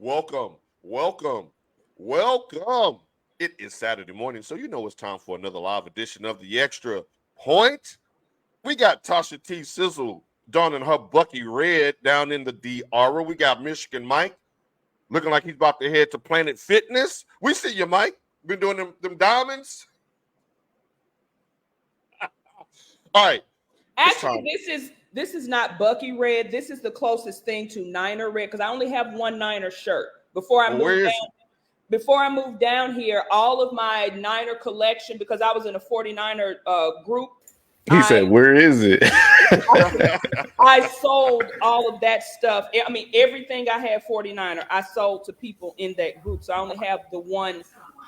Welcome, welcome, welcome. It is Saturday morning, so you know it's time for another live edition of The Extra Point. We got Tasha T. Sizzle donning her Bucky Red down in the D-Aura. We got Michigan Mike looking like he's about to head to Planet Fitness. We see you, Mike. Been doing them diamonds. All right. Actually, this is not Bucky Red. This is the closest thing to Niner Red because I only have one Niner shirt. Before I moved down here, all of my Niner collection, because I was in a 49er group. He said, "Where is it?" I sold all of that stuff. I mean, everything I had 49er, I sold to people in that group. So I only have the one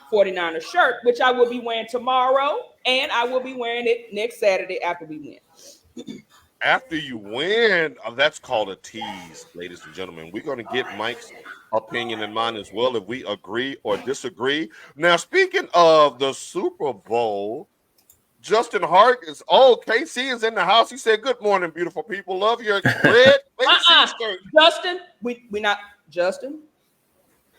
49er shirt, which I will be wearing tomorrow, and I will be wearing it next Saturday after we win. After you win, that's called a tease, ladies and gentlemen. We're going to get Mike's opinion and mine as well if we agree or disagree. Now, speaking of the Super Bowl, Justin Hart is KC is in the house. He said, "Good morning, beautiful people. Love your red skirt." Justin, we not Justin.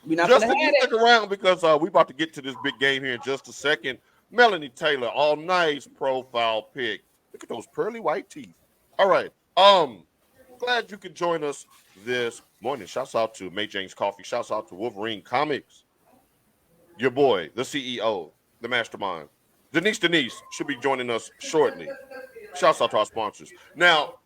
We're not Justin, gonna have you stick around because we about to get to this big game here in just a second. Melanie Taylor, all nice profile pic. Look at those pearly white teeth. All right. Glad you could join us this morning. Shouts out to May James Coffee. Shouts out to Wolverine Comics. Your boy, the CEO, the mastermind. Denise should be joining us shortly. Shouts out to our sponsors. Now,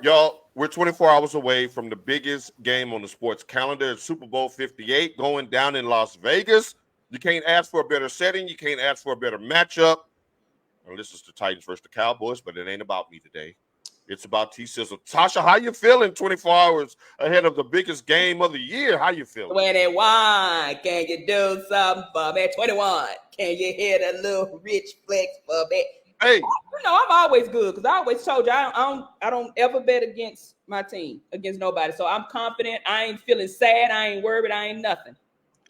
y'all, we're 24 hours away from the biggest game on the sports calendar. It's Super Bowl 58 going down in Las Vegas. You can't ask for a better setting. You can't ask for a better matchup. Well, this is the Titans versus the Cowboys, but it ain't about me today. It's about T-Sizzle. Tasha, how you feeling 24 hours ahead of the biggest game of the year? How you feeling? 21, can you do something for me? 21, can you hit a little rich flex for me? Hey. You know, I'm always good because I always told you I don't ever bet against my team, against nobody. So I'm confident. I ain't feeling sad. I ain't worried. I ain't nothing.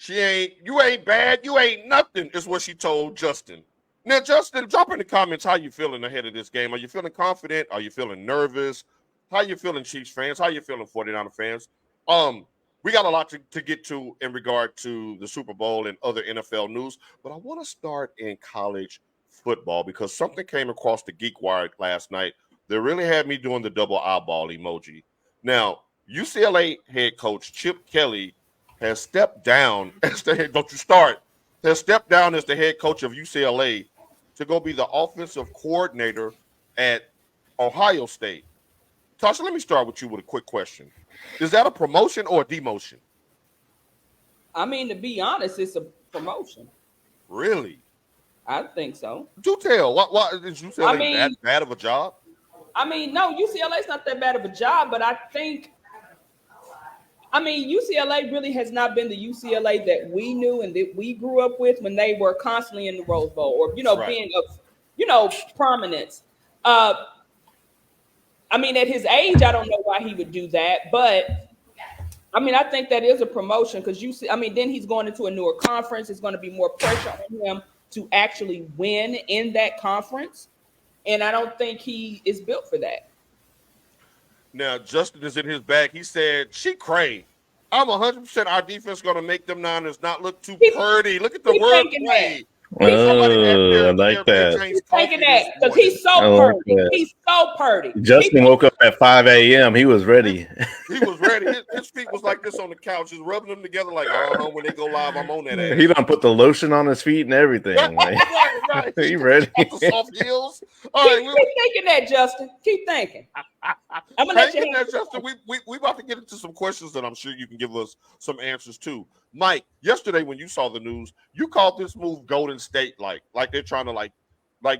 You ain't bad. You ain't nothing is what she told Justin. Now, Justin, drop in the comments how you feeling ahead of this game. Are you feeling confident? Are you feeling nervous? How you feeling, Chiefs fans? How you feeling, 49er fans? We got a lot to get to in regard to the Super Bowl and other NFL news, but I want to start in college football because something came across the Geek Wire last night that really had me doing the double eyeball emoji. Now, UCLA head coach Chip Kelly has stepped down as the head. Don't you start? Has stepped down as the head coach of UCLA to go be the offensive coordinator at Ohio State. Tasha, let me start with you with a quick question. Is that a promotion or a demotion? I mean, to be honest, it's a promotion. Really? I think so. Do tell. Why is UCLA that bad of a job? I mean, no, UCLA's not that bad of a job, but I think UCLA really has not been the UCLA that we knew and that we grew up with when they were constantly in the Rose Bowl or, right. Being of, prominence. At his age, I don't know why he would do that, but I think that is a promotion because then he's going into a newer conference. It's going to be more pressure on him to actually win in that conference. And I don't think he is built for that. Now, Justin is in his bag. He said, she cray. I'm 100% our defense going to make them Niners not look too purty. Look at the wordplay. I like that. He's thinking that because he's so purty. He's so purty. Justin woke up at 5 a.m. He was ready. He was ready. His feet was like this on the couch, just rubbing them together like, when they go live, I'm on that ass. He done put the lotion on his feet and everything. Right. He ready. Soft heels. All right, keep thinking that, Justin. Keep thinking. I'm gonna let you that, Justin. We about to get into some questions that I'm sure you can give us some answers to. Mike, yesterday when you saw the news, you called this move Golden State like they're trying to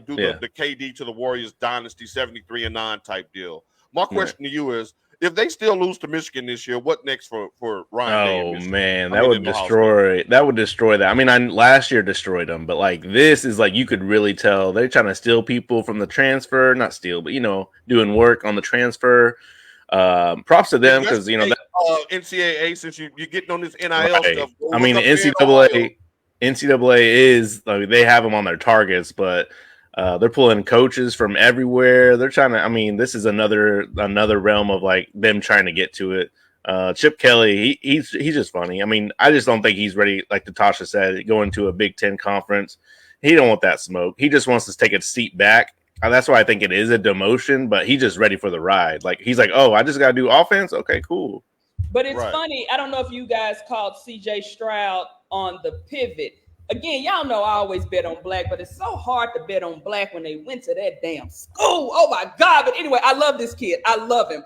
do the KD to the Warriors dynasty 73-9 type deal. My question to you is, if they still lose to Michigan this year, what next for Ryan? Oh man, that would destroy that. I mean, last year destroyed them, but this is you could really tell they're trying to steal people from the transfer, not steal, but doing work on the transfer. Props to them because NCAA, since you're getting on this NIL stuff. I mean, NCAA is they have them on their targets, but they're pulling coaches from everywhere. They're trying to. I mean, this is another realm of them trying to get to it. Chip Kelly, he's just funny. I mean, I just don't think he's ready, like Natasha said, going to a Big Ten conference. He don't want that smoke. He just wants to take a seat back. That's why I think it is a demotion, but he's just ready for the ride. Like, he's like, oh, I just got to do offense? Okay, cool. But it's funny. I don't know if you guys called C.J. Stroud on the pivot. Again, y'all know I always bet on black, but it's so hard to bet on black when they went to that damn school. Oh, my God. But anyway, I love this kid. I love him.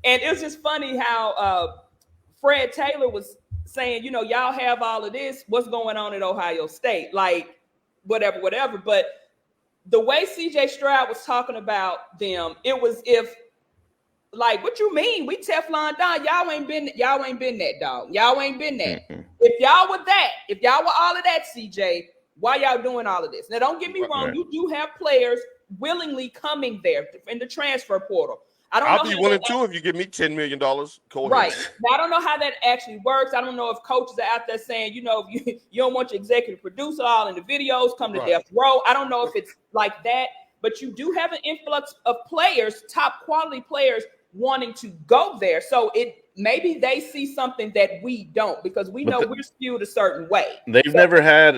And it was just funny how Fred Taylor was saying, y'all have all of this. What's going on at Ohio State? Like, whatever. But the way C.J. Stroud was talking about them, it was like, what you mean? We Teflon Don. Y'all ain't been that, dog. Y'all ain't been that. Mm-hmm. If y'all were all of that, CJ, why y'all doing all of this? Now, don't get me wrong. You do have players willingly coming there in the transfer portal. I'll be willing to if you give me $10 million. Right. Now, I don't know how that actually works. I don't know if coaches are out there saying, if you don't want your executive producer all in the videos, come to death row. I don't know if it's like that, but you do have an influx of players, top quality players wanting to go there. So maybe they see something that we don't, because we know we're skewed a certain way. They've never had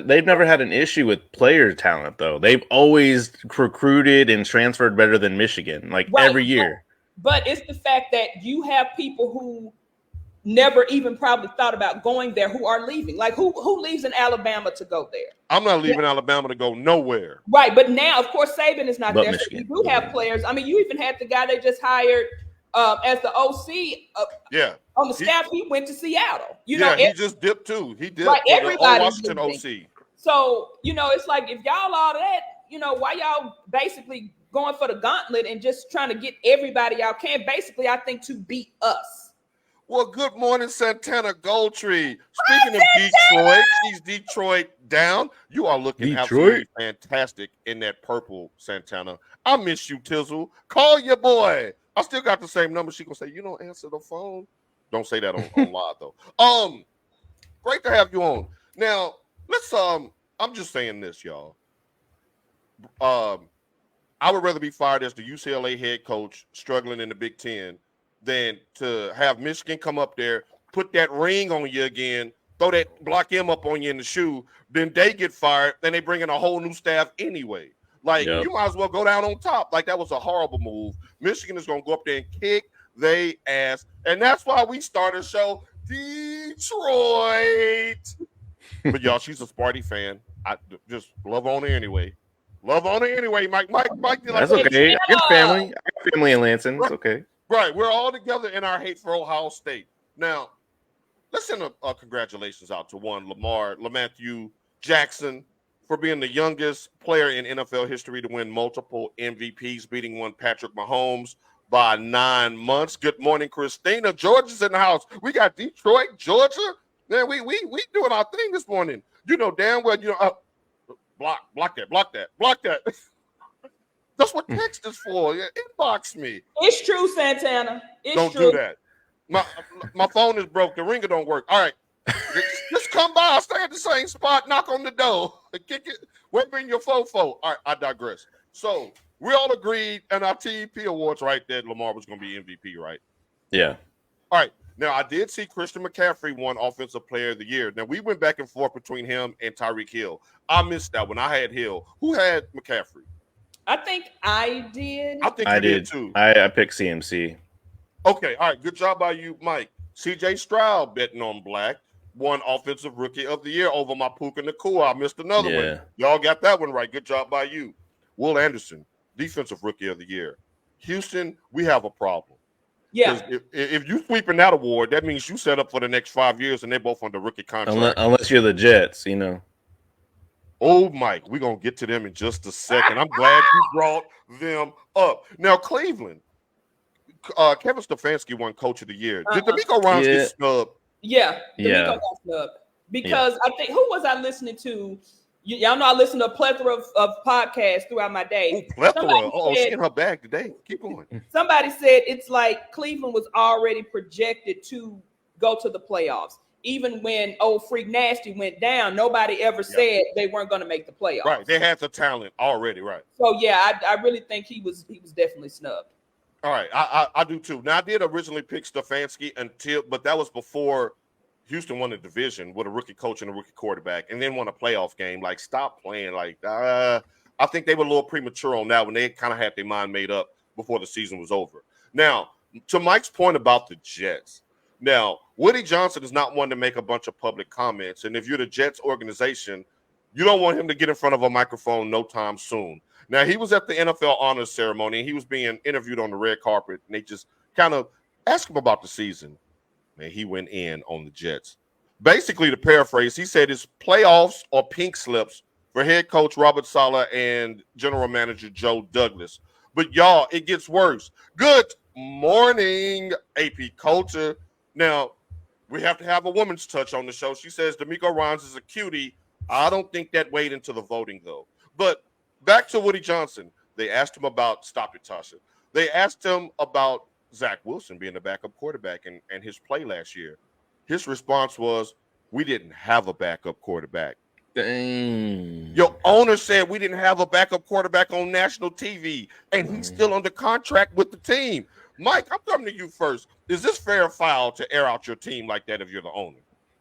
an issue with player talent, though. They've always recruited and transferred better than Michigan, every year. But it's the fact that you have people who never even probably thought about going there who are leaving. Like who leaves in Alabama to go there? I'm not leaving Alabama to go nowhere. Right. But now, of course, Saban is not there. Michigan. So you do have players. I mean, you even had the guy they just hired as the OC. On the staff, he went to Seattle. He just dipped too. He did. Right. Everybody Washington OC. So, it's like if y'all all of that, why y'all basically going for the gauntlet and just trying to get everybody y'all can, basically, I think, to beat us. Well, good morning, Santana Goldtree. Speaking of Detroit, she's Detroit down. You are looking absolutely fantastic in that purple, Santana. I miss you, Tizzle. Call your boy. I still got the same number. She gonna say, you don't answer the phone. Don't say that on live though. Great to have you on. Now, let's I'm just saying this, y'all. I would rather be fired as the UCLA head coach struggling in the Big Ten than to have Michigan come up there, put that ring on you again, throw that Block M up on you in the shoe, then they get fired, then they bring in a whole new staff anyway. You might as well go down on top. Like, that was a horrible move. Michigan is going to go up there and kick they ass. And that's why we started a show, Detroit. But, y'all, she's a Sparty fan. I just love on her anyway. Love on her anyway, Mike. That's okay. I got family in Lansing. It's okay. Right. We're all together in our hate for Ohio State. Now, let's send a congratulations out to LaMatthew Jackson, for being the youngest player in NFL history to win multiple MVPs, beating one Patrick Mahomes by 9 months. Good morning, Christina. Georgia's in the house. We got Detroit, Georgia. Man, we doing our thing this morning. You know damn well, block that. That's what text is for. Inbox me. It's true, Santana. Don't do that. My phone is broke. The ringer don't work. All right. Just come by, stay at the same spot, knock on the door, kick it, bring your fofo. All right, I digress. So we all agreed in our TEP awards, right, that Lamar was going to be MVP, right? Yeah. All right. Now, I did see Christian McCaffrey won Offensive Player of the Year. Now, we went back and forth between him and Tyreek Hill. I missed that one. I had Hill. Who had McCaffrey? I think I did. I think I did too. I picked CMC. Okay. All right. Good job by you, Mike. CJ Stroud betting on black. Won Offensive Rookie of the Year over my Puka Nacua. I missed another one. Y'all got that one right. Good job by you. Will Anderson, Defensive Rookie of the Year. Houston, we have a problem. Yeah. If you sweeping that award, that means you set up for the next 5 years and they're both on the rookie contract. Unless you're the Jets, Oh, Mike, we're going to get to them in just a second. I'm glad you brought them up. Now, Cleveland, Kevin Stefanski won Coach of the Year. Did D'Amico Ryans get snubbed? Yeah. Got snubbed. Because I think, who was I listening to? Y'all know I listen to a plethora of podcasts throughout my day. Oh, plethora. She in her bag today. Keep going. Somebody said it's like Cleveland was already projected to go to the playoffs. Even when old Freak Nasty went down, nobody ever said they weren't going to make the playoffs. Right. They had the talent already, right. So, yeah, I really think he was definitely snubbed. All right, I do too. Now I did originally pick Stefanski but that was before Houston won the division with a rookie coach and a rookie quarterback, and then won a playoff game. Like, stop playing. Like, I think they were a little premature on that when they kind of had their mind made up before the season was over. Now, to Mike's point about the Jets. Now, Woody Johnson is not one to make a bunch of public comments, and if you're the Jets organization, you don't want him to get in front of a microphone no time soon. Now, he was at the NFL honors ceremony, and he was being interviewed on the red carpet, and they just kind of asked him about the season. Man, he went in on the Jets. Basically, to paraphrase, he said it's playoffs or pink slips for head coach Robert Saleh and general manager Joe Douglas. But, y'all, it gets worse. Good morning, AP Culture. Now, we have to have a woman's touch on the show. She says D'Amico Ryans is a cutie. I don't think that weighed into the voting, though. But back to Woody Johnson. They asked him about, stop it, Tasha. They asked him about Zach Wilson being the backup quarterback and his play last year. His response was, we didn't have a backup quarterback. Dang. Your owner said we didn't have a backup quarterback on national TV, and he's still under contract with the team. Mike, I'm coming to you first. Is this fair or foul to air out your team like that if you're the owner?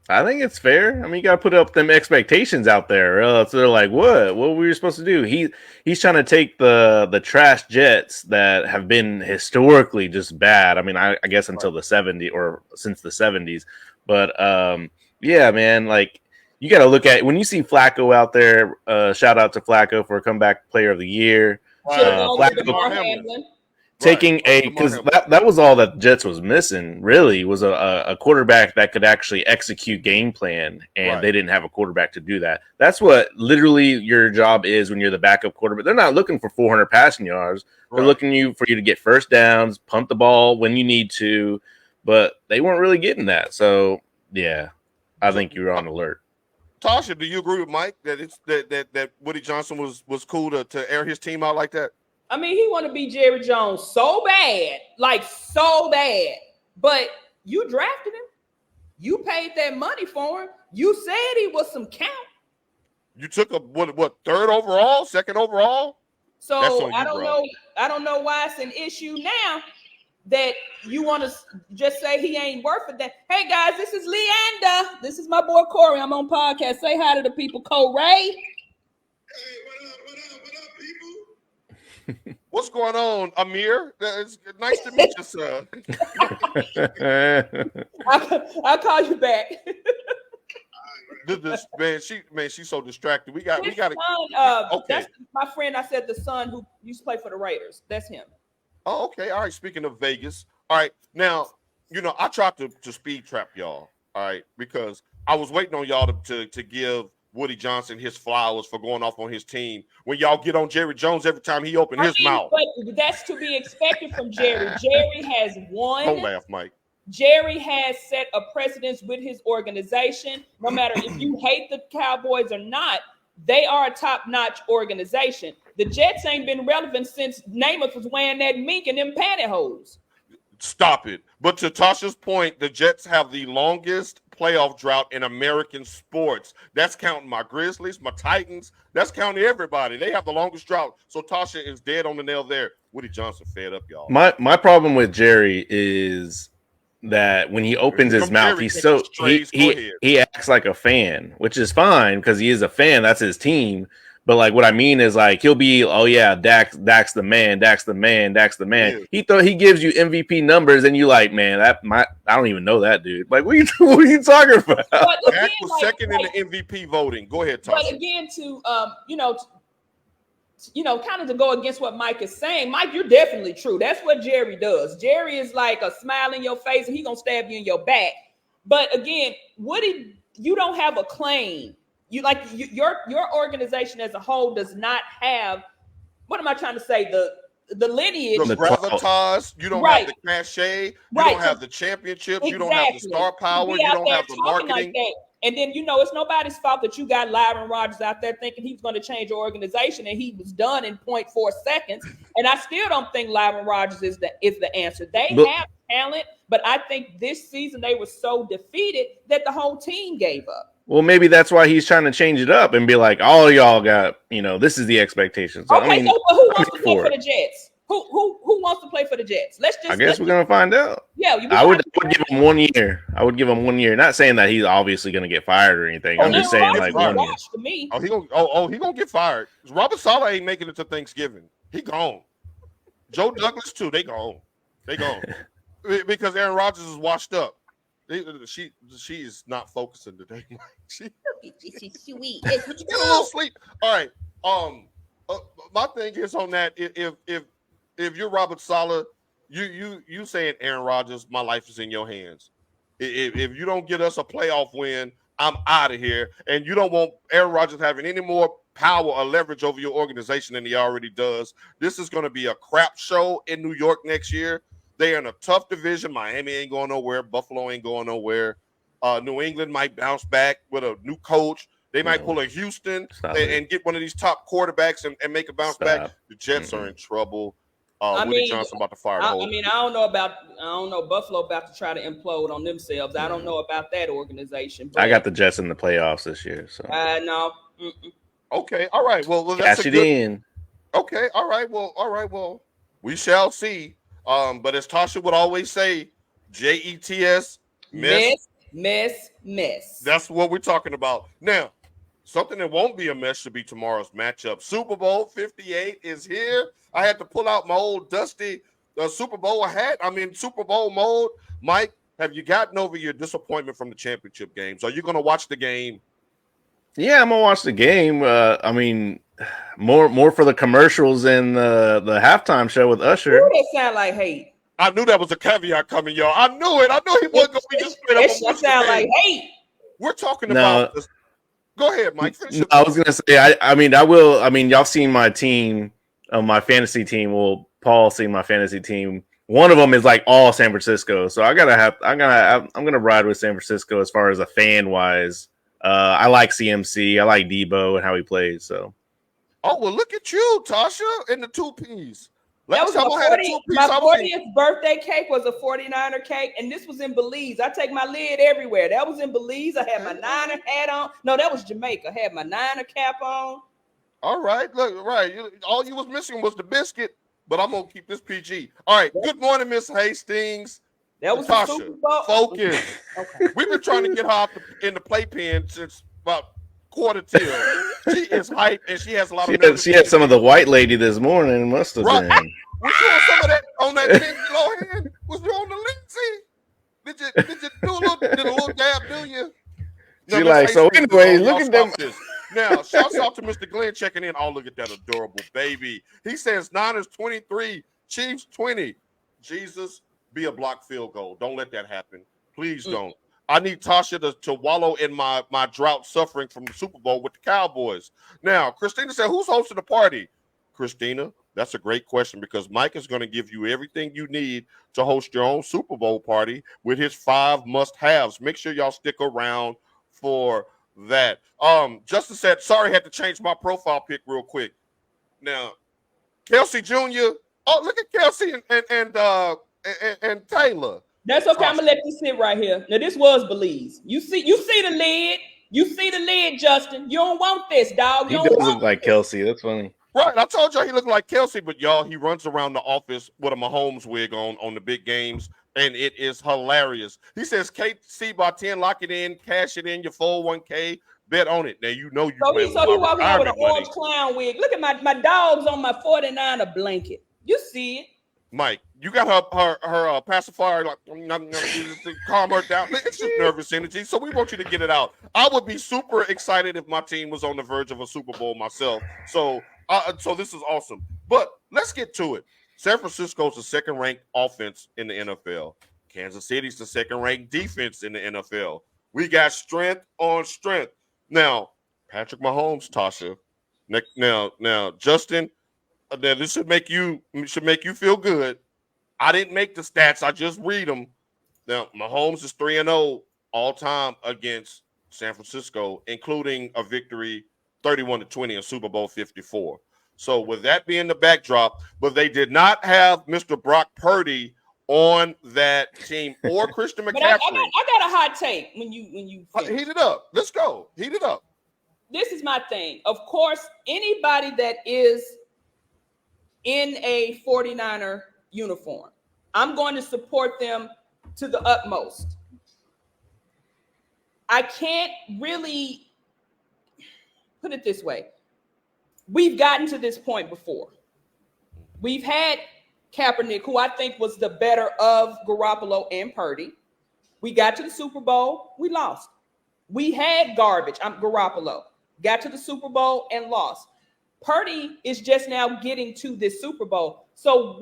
I think it's fair. I mean, you got to put up them expectations out there. So they're like, what were we supposed to do? He's trying to take the trash Jets that have been historically just bad. I mean, I guess until the 70s or since the 70s. But yeah, man, like you got to look at when you see Flacco out there. Shout out to Flacco for comeback player of the year. Flacco taking because that was all that Jets was missing, really, was a quarterback that could actually execute game plan, and they didn't have a quarterback to do that. That's what literally your job is when you're the backup quarterback. They're not looking for 400 passing yards. They're looking for you to get first downs, pump the ball when you need to, but they weren't really getting that. So, yeah, I think you're on alert. Tasha, do you agree with Mike that it's that Woody Johnson was cool to air his team out like that? I mean, he want to be Jerry Jones so bad, like so bad. But you drafted him. You paid that money for him. You said he was some count. You took a what third overall, second overall? So I don't know. I don't know why it's an issue now that you want to just say he ain't worth it. That hey guys, this is Leander. This is my boy Corey. I'm on podcast. Say hi to the people, Corey. Hey, what up, people? What's going on, Amir? It's nice to meet you, sir. I'll call you back. She's so distracted. We got okay. That's my friend. I said the son who used to play for the Raiders. That's him. Oh, okay. All right. Speaking of Vegas, all right. Now, I tried to speed trap y'all. All right, because I was waiting on y'all to give Woody Johnson his flowers for going off on his team when y'all get on Jerry Jones every time he opened his mouth. But that's to be expected from Jerry. Jerry has won. Don't laugh, Mike. Jerry has set a precedence with his organization. No matter if you hate the Cowboys or not, they are a top-notch organization. The Jets ain't been relevant since Namath was wearing that mink and them pantyhose. Stop it. But to Tasha's point, the Jets have the longest playoff drought in American sports. That's counting my Grizzlies, my Titans. That's counting everybody. They have the longest drought. So Tasha is dead on the nail there. Woody Johnson fed up, y'all. My problem with Jerry is that when he opens his mouth, he acts like a fan, which is fine because he is a fan. That's his team. But like what I mean is like he'll be, oh yeah, Dak's the man. Yeah. He gives you MVP numbers, and you like, man, I don't even know that dude. Like, what are you talking about? Dak was second in the MVP voting. Go ahead, Tasha. But again, to kind of to go against what Mike is saying, Mike, you're definitely true. That's what Jerry does. Jerry is like a smile in your face, and he's gonna stab you in your back. But again, Woody, you don't have a claim. Your organization as a whole does not have, what am I trying to say? The lineage, the gravitas. You don't have the cachet. You don't have the championships. Exactly. You don't have the star power. You don't have the marketing. Like and then it's nobody's fault that you got Lyron Rodgers out there thinking he's going to change your organization, and he was done in 0.4 seconds. And I still don't think Lyron Rodgers is the answer. They have talent, but I think this season they were so defeated that the whole team gave up. Well, maybe that's why he's trying to change it up and be like, all y'all got, this is the expectations. So, okay, so who wants to play for the Jets? Who wants to play for the Jets? I guess we're gonna find out. Yeah, I would give him 1 year. I would give him 1 year. Not saying that he's obviously gonna get fired or anything. I'm just saying like 1 year. To me. He gonna get fired. Robert Saleh ain't making it to Thanksgiving. He gone. Joe Douglas too. They gone. Because Aaron Rodgers is washed up. She is not focusing today. She sweet. Get a little sleep. All right. My thing is on that. If you're Robert Saleh, you saying Aaron Rodgers, my life is in your hands. If you don't get us a playoff win, I'm out of here. And you don't want Aaron Rodgers having any more power or leverage over your organization than he already does. This is going to be a crap show in New York next year. They're in a tough division. Miami ain't going nowhere. Buffalo ain't going nowhere. New England might bounce back with a new coach. They might pull a Houston and get one of these top quarterbacks and make a bounce back. The Jets are in trouble. Woody Johnson about to fire the whole. I don't know Buffalo about to try to implode on themselves. I don't know about that organization. I got the Jets in the playoffs this year. So no. Okay, all right. Well, that's cash it in. Okay, all right. Well, we shall see. But as Tasha would always say, JETS, mess. That's what we're talking about. Now, something that won't be a mess should be tomorrow's matchup. Super Bowl 58 is here. I had to pull out my old dusty Super Bowl hat. I'm in Super Bowl mode. Mike, have you gotten over your disappointment from the championship games? Are you going to watch the game? Yeah, I'm gonna watch the game. I mean, more for the commercials and the halftime show with Usher. Ooh, that sound like hate. I knew that was a caveat coming, y'all. I knew it. I knew he wasn't gonna be just straight up. That sound like hate. We're talking about this. Go ahead, Mike. I was gonna say, I mean, I will. I mean, y'all seen my team, my fantasy team. Well, Paul seen my fantasy team. One of them is like all San Francisco, so I'm gonna ride with San Francisco as far as a fan wise. I like CMC. I like Debo and how he plays. So, well, look at you, Tasha, and the 2 Ps. That was my 40th birthday cake was a 49er cake, and this was in Belize. I take my lid everywhere. That was in Belize. I had my Niner hat on. No, that was Jamaica. I had my Niner cap on. All right, look, right. All you was missing was the biscuit, but I'm gonna keep this PG. All right. Good morning, Miss Hastings. That was Tasha. Focus. Okay. We've been trying to get her in the playpen since about quarter till. She is hype and she has a lot of. She had some of the white lady this morning. Must have been. Was you on some of that on that Lindsay Lohan? Was you on the Lindsay? Did you do a little dab? Do you? She like so. Anyway, look at them. Now, shouts out to Mr. Glenn checking in. Oh, look at that adorable baby. He says Niners 23, Chiefs 20. Jesus, be a blocked field goal. Don't let that happen. Please don't. I need Tasha to wallow in my drought suffering from the Super Bowl with the Cowboys. Now, Christina said, who's hosting the party? Christina, that's a great question because Mike is going to give you everything you need to host your own Super Bowl party with his 5 must-haves. Make sure y'all stick around for that. Justin said, sorry, had to change my profile pic real quick. Now, Kelsey Jr. Oh, look at Kelsey and Taylor. That's okay. I'm gonna let you sit right here. Now, this was Belize. You see the lid. You see the lid, Justin. You don't want this, dog. He does look like Kelsey. That's funny. Right. I told y'all he looked like Kelsey, but y'all, he runs around the office with a Mahomes wig on the big games, and it is hilarious. He says, KC by 10, lock it in, cash it in, your 401k, bet on it. Now, you know you So he walking around with an orange clown wig. Look at my dog's on my 49er blanket. You see it. Mike, you got her pacifier, like, calm her down. It's just nervous energy, so we want you to get it out. I would be super excited if my team was on the verge of a Super Bowl myself. So this is awesome. But let's get to it. San Francisco's the second-ranked offense in the NFL. Kansas City's the second-ranked defense in the NFL. We got strength on strength. Now, Patrick Mahomes, Tasha. Now, Justin. Now, this should make you feel good. I didn't make the stats. I just read them. Now, Mahomes is 3-0 all time against San Francisco, including a victory 31-20 in Super Bowl 54. So with that being the backdrop, but they did not have Mr. Brock Purdy on that team or Christian McCaffrey. But I got a hot take when you heat it up. Let's go. Heat it up. This is my thing. Of course, anybody that is in a 49er uniform. I'm going to support them to the utmost. I can't really put it this way. We've gotten to this point before. We've had Kaepernick, who I think was the better of Garoppolo and Purdy. We got to the Super Bowl, we lost. We had garbage. Garoppolo got to the Super Bowl and lost. Purdy is just now getting to this Super Bowl. So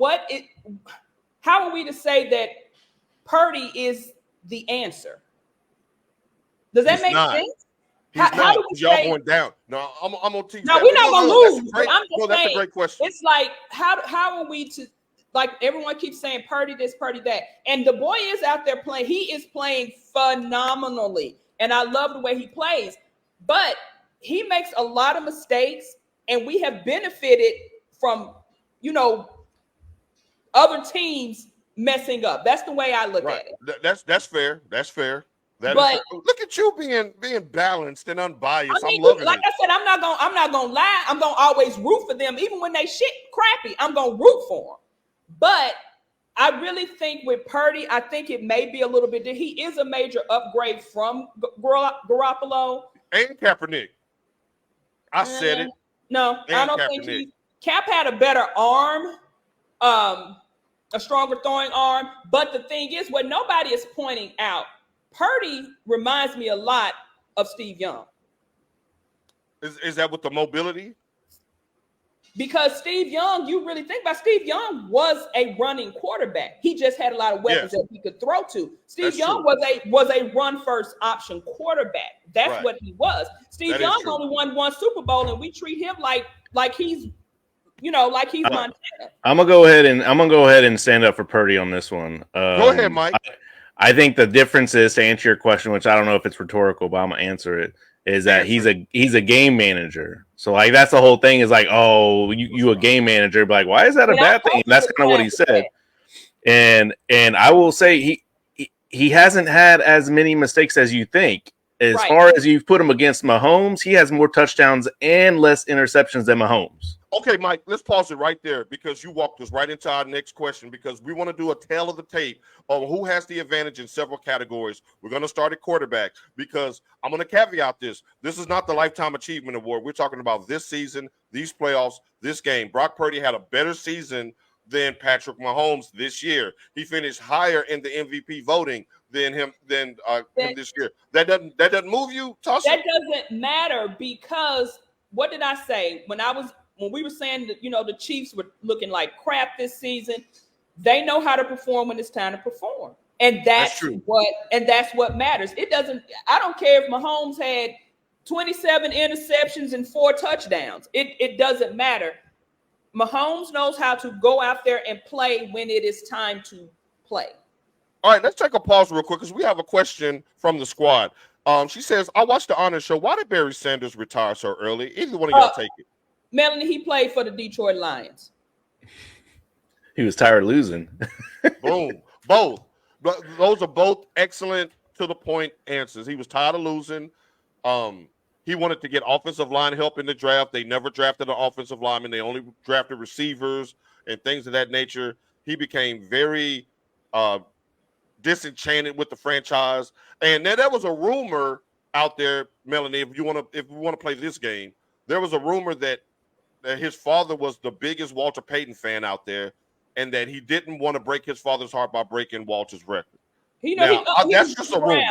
how are we to say that Purdy is the answer? Does that make sense? How do we y'all going down? No, I'm gonna teach. No, we're not gonna lose. That's a great question. It's like how are we to, like, everyone keeps saying Purdy this, Purdy that, and the boy is out there playing. He is playing phenomenally, and I love the way he plays. But he makes a lot of mistakes, and we have benefited from, other teams messing up. That's the way I look at it. That's fair. That's fair. Look at you being balanced and unbiased. I'm loving like it. I said, I'm not gonna lie. I'm gonna always root for them, even when they shit crappy. I'm gonna root for them. But I really think with Purdy, I think it may be a little bit. He is a major upgrade from Garoppolo and Kaepernick. I said it. No, I don't think Cap had a better arm, a stronger throwing arm. But the thing is, what nobody is pointing out, Purdy reminds me a lot of Steve Young. Is that with the mobility? Because Steve Young, you really think about Steve Young was a running quarterback. He just had a lot of weapons that he could throw to. Steve Young was a run first option quarterback. That's what he was. Steve Young only won one Super Bowl, and we treat him like he's Montana. I'm gonna go ahead and stand up for Purdy on this one. Go ahead, Mike. I think the difference is, to answer your question, which I don't know if it's rhetorical, but I'm gonna answer it, is that he's a game manager. So like that's the whole thing, is like, oh, you a game manager, but like, why is that a bad thing? And that's kind of what he said. And I will say he hasn't had as many mistakes as you think. As far as you've put him against Mahomes, he has more touchdowns and less interceptions than Mahomes. Okay, Mike, let's pause it right there, because you walked us right into our next question, because we want to do a tale of the tape on who has the advantage in several categories. We're going to start at quarterback, because I'm going to caveat this. This is not the Lifetime Achievement Award. We're talking about this season, these playoffs, this game. Brock Purdy had a better season than Patrick Mahomes this year. He finished higher in the MVP voting than him this year. That doesn't move you, Tasha? That doesn't matter, because what did I say when we were saying that, the Chiefs were looking like crap this season? They know how to perform when it's time to perform. And that's what matters. I don't care if Mahomes had 27 interceptions and 4 touchdowns. It doesn't matter. Mahomes knows how to go out there and play when it is time to play. All right, let's take a pause real quick, because we have a question from the squad. She says, I watched the honor show. Why did Barry Sanders retire so early? Either one of y'all take it. Melanie, he played for the Detroit Lions. He was tired of losing. Boom. Both. Those are both excellent, to the point answers. He was tired of losing. He wanted to get offensive line help in the draft. They never drafted an offensive lineman. They only drafted receivers and things of that nature. He became very disenchanted with the franchise. And then there was a rumor out there, Melanie, if we want to play this game, there was a rumor that his father was the biggest Walter Payton fan out there, and that he didn't want to break his father's heart by breaking Walter's record. That's just a rumor.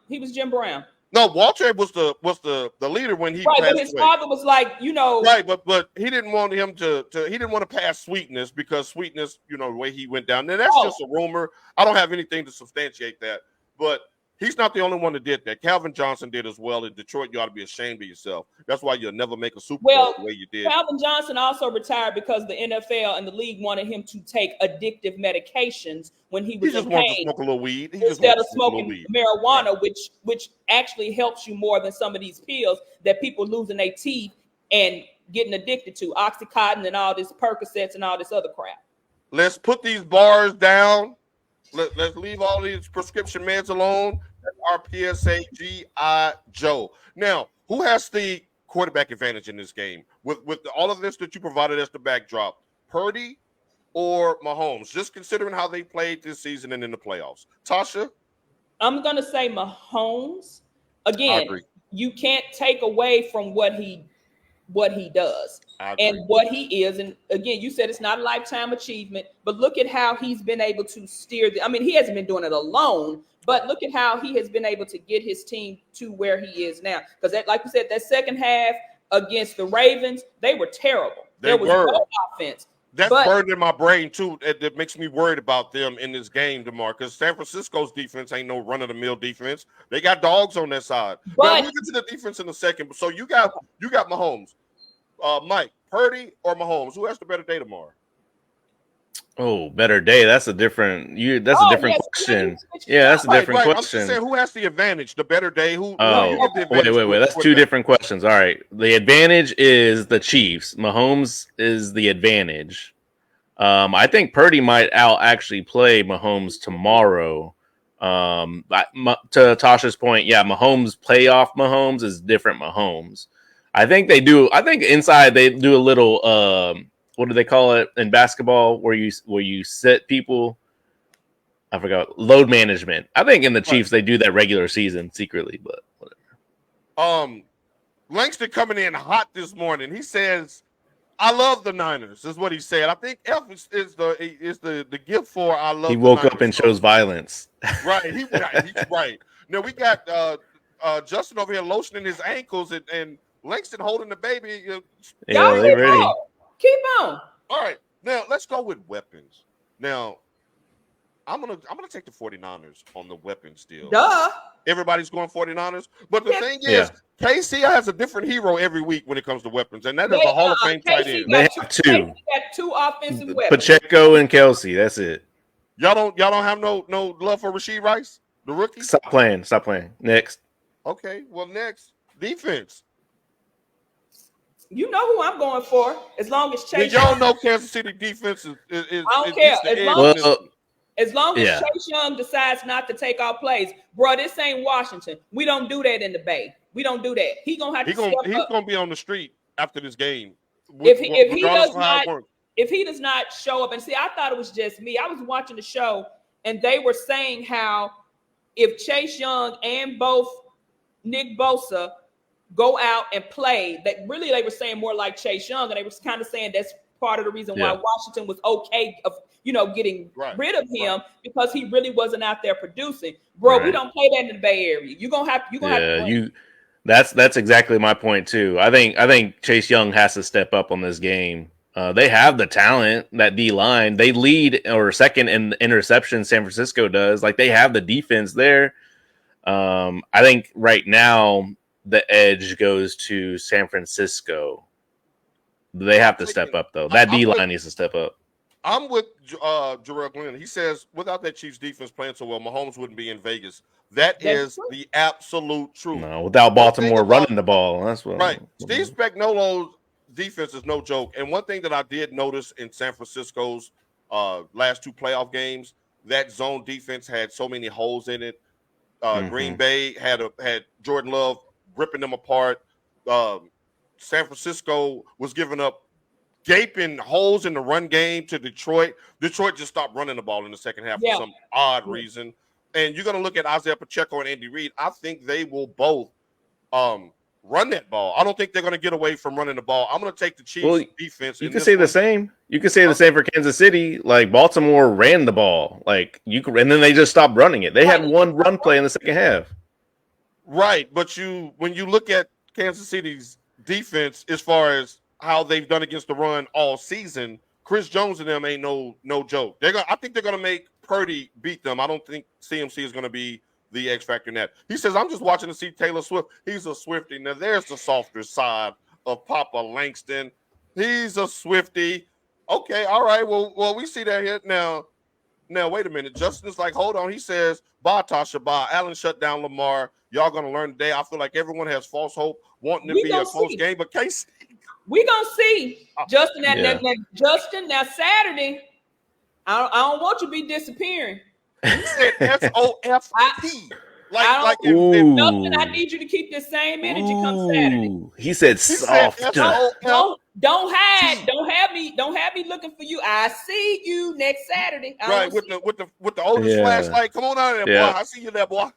He was Jim Brown. No, Walter was the leader when he passed but his away. father was like, right, but he didn't want him to he didn't want to pass Sweetness, because Sweetness, the way he went down. Now that's just a rumor. I don't have anything to substantiate that, but he's not the only one that did that. Calvin Johnson did as well. In Detroit, you ought to be ashamed of yourself. That's why you'll never make a Super Bowl the way you did. Calvin Johnson also retired because the NFL and the league wanted him to take addictive medications when he was just in wanted pain, to smoke a little weed instead of smoking marijuana, which actually helps you more than some of these pills that people losing their teeth and getting addicted to, Oxycontin and all this Percocets and all this other crap. Let's put these bars down. Let's leave all these prescription meds alone. That's our PSA G.I. Joe. Now, who has the quarterback advantage in this game? With all of this that you provided as the backdrop, Purdy or Mahomes, just considering how they played this season and in the playoffs. Tasha? I'm gonna say Mahomes. I Again, agree. you can't take away from what he does I and agree. what he is. And again, you said it's not a lifetime achievement, but look at how he's been able to steer I mean, he hasn't been doing it alone, but look at how he has been able to get his team to where he is now. Because like you said, that second half against the Ravens, they were terrible. There was no offense. That's burned in my brain too. That makes me worried about them in this game, DeMar, because San Francisco's defense ain't no run-of-the-mill defense. They got dogs on that side. But we'll get to the defense in a second. So you got Mahomes. Mike, Purdy or Mahomes? Who has the better day tomorrow? Oh, better day. That's a different. That's a different question. Yeah, that's a different question. I'm just saying, who has the advantage? The better day. Who? Oh, wait. That's two different questions. All right. The advantage is the Chiefs. Mahomes is the advantage. I think Purdy might actually play Mahomes tomorrow. To Tasha's point, yeah, Mahomes is different Mahomes. I think they do. I think inside they do a little. What do they call it in basketball where you sit people? I forgot. Load management. I think in the Chiefs they do that regular season secretly, but whatever. Langston coming in hot this morning. He says, "I love the Niners." Is what he said. I think F is the gift for I love. He woke up and chose violence. Right. He's right. Now we got Justin over here lotioning his ankles and Langston holding the baby. Yeah, they ready. Keep on. All right. Now let's go with weapons. Now I'm gonna take the 49ers on the weapons deal. Duh. Everybody's going 49ers. But the thing is, KC has a different hero every week when it comes to weapons, and that is a Hall of Fame tight end. They have two. KC got two offensive weapons. Pacheco and Kelsey. That's it. Y'all don't have no love for Rashid Rice, the rookie? Stop playing. Next. Okay. Well, next defense. You know who I'm going for, as long as Chase. Y'all know Kansas City defense is I don't care. As long as Chase Young decides not to take out plays, bro. This ain't Washington. We don't do that in the Bay. We don't do that. He's gonna be on the street after this game. If he does not show up, and see, I thought it was just me. I was watching the show, and they were saying how if Chase Young and both Nick Bosa go out and play, that really they were saying more like Chase Young, and they were kind of saying that's part of the reason why Washington was okay of getting rid of him because he really wasn't out there producing. Bro, we don't play that in the Bay Area. You're gonna have to that's exactly my point too. I think Chase Young has to step up on this game. They have the talent, that D line. They lead or second in interception. San Francisco does. Like they have the defense there. I think right now the edge goes to San Francisco. They have to step up though. That D line needs to step up. I'm with Jarrell Glenn. He says without that Chiefs defense playing so well, Mahomes wouldn't be in Vegas. That's true. The absolute truth. No, without Baltimore running the ball, that's what. Right. Steve Spagnuolo's defense is no joke. And one thing that I did notice in San Francisco's last two playoff games, that zone defense had so many holes in it. Green Bay had Jordan Love ripping them apart. San Francisco was giving up gaping holes in the run game to Detroit. Detroit just stopped running the ball in the second half for some odd reason. And you're going to look at Isaiah Pacheco and Andy Reid. I think they will both run that ball. I don't think they're going to get away from running the ball. I'm going to take the Chiefs defense. You can say the same. You can say the same for Kansas City. Like Baltimore ran the ball. Like and then they just stopped running it. They had one run play in the second half. Right, but when you look at Kansas City's defense as far as how they've done against the run all season, Chris Jones and them ain't no joke. I think they're gonna make Purdy beat them. I don't think CMC is gonna be the X factor in that. He says, I'm just watching to see Taylor Swift. He's a Swiftie. Now there's the softer side of Papa Langston. He's a Swiftie. Okay, all right. Well, we see that here. Now wait a minute. Justin's like, hold on. He says, bye, Tasha, bye. Allen shut down Lamar. Y'all gonna learn today. I feel like everyone has false hope wanting to be a close game, but Casey. We gonna see Justin. Justin. Now Saturday, I don't want you to be disappearing. He said SOFT. Justin, I need you to keep the same energy come Saturday. He said soft. Don't Don't have me looking for you. I see you next Saturday. Right, with the oldest flashlight. Come on out of there, boy. I see you there, boy.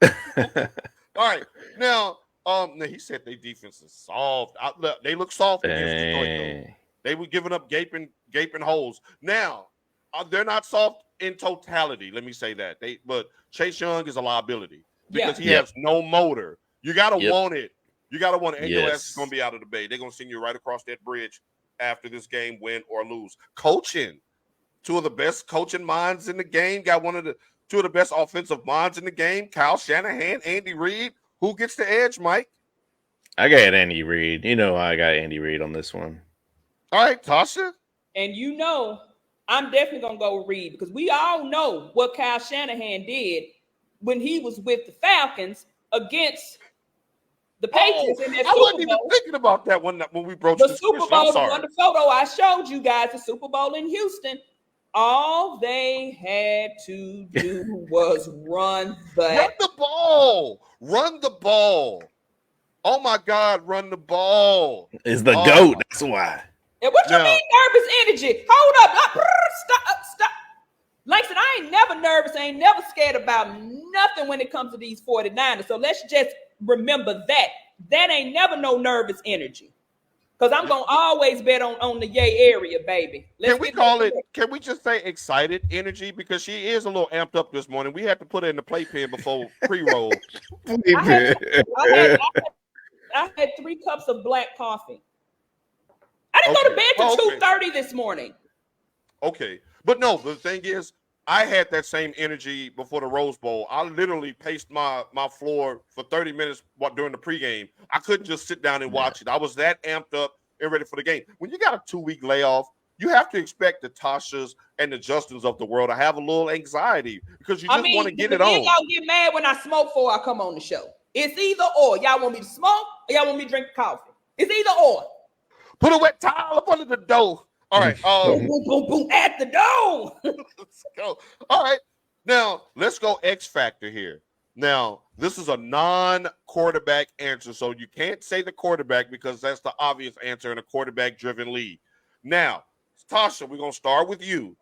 All right. Now, he said their defense is soft. They look soft against Detroit, though. They were giving up gaping holes. Now, they're not soft in totality. Let me say that. But Chase Young is a liability because he has no motor. You gotta want it. You gotta want it, and your ass is gonna be out of the bay. They're gonna send you right across that bridge after this game, win or lose. Coaching, two of the best coaching minds in the game. Got two of the best offensive minds in the game. Kyle Shanahan, Andy Reid. Who gets the edge, Mike? I got Andy Reid. You know I got Andy Reid on this one. All right, Tasha. And you know, I'm definitely gonna go Reid because we all know what Kyle Shanahan did when he was with the Falcons against the Patriots in that Super Bowl. I wasn't even thinking about that when we broached the Super Bowl. On the photo I showed you guys, the Super Bowl in Houston. All they had to do was run the ball. Run the ball. Oh my God, run the ball. Is the GOAT. That's why. And what you mean nervous energy? Hold up. Stop. Langston, I ain't never nervous. I ain't never scared about nothing when it comes to these 49ers. So let's just remember that. That ain't never no nervous energy. Because I'm going to always bet on the yay area, baby. Can we just say excited energy? Because she is a little amped up this morning. We had to put her in the playpen before pre-roll. I had 3 cups of black coffee. I didn't go to bed till 2:30 this morning. Okay. But no, the thing is, I had that same energy before the Rose Bowl. I literally paced my floor for 30 minutes during the pregame. I couldn't just sit down and watch it. I was that amped up and ready for the game. When you got a 2-week layoff, you have to expect the Tashas and the Justins of the world to have a little anxiety because you just want to get it on. Y'all get mad when I smoke before I come on the show. It's either or. Y'all want me to smoke or y'all want me to drink coffee. It's either or. Put a wet towel up under the door. All right. Boom, boom, boom, boom, at the door. Let's go. All right. Now, let's go X Factor here. Now, this is a non-quarterback answer, so you can't say the quarterback because that's the obvious answer in a quarterback-driven league. Now, Tasha, we're going to start with you.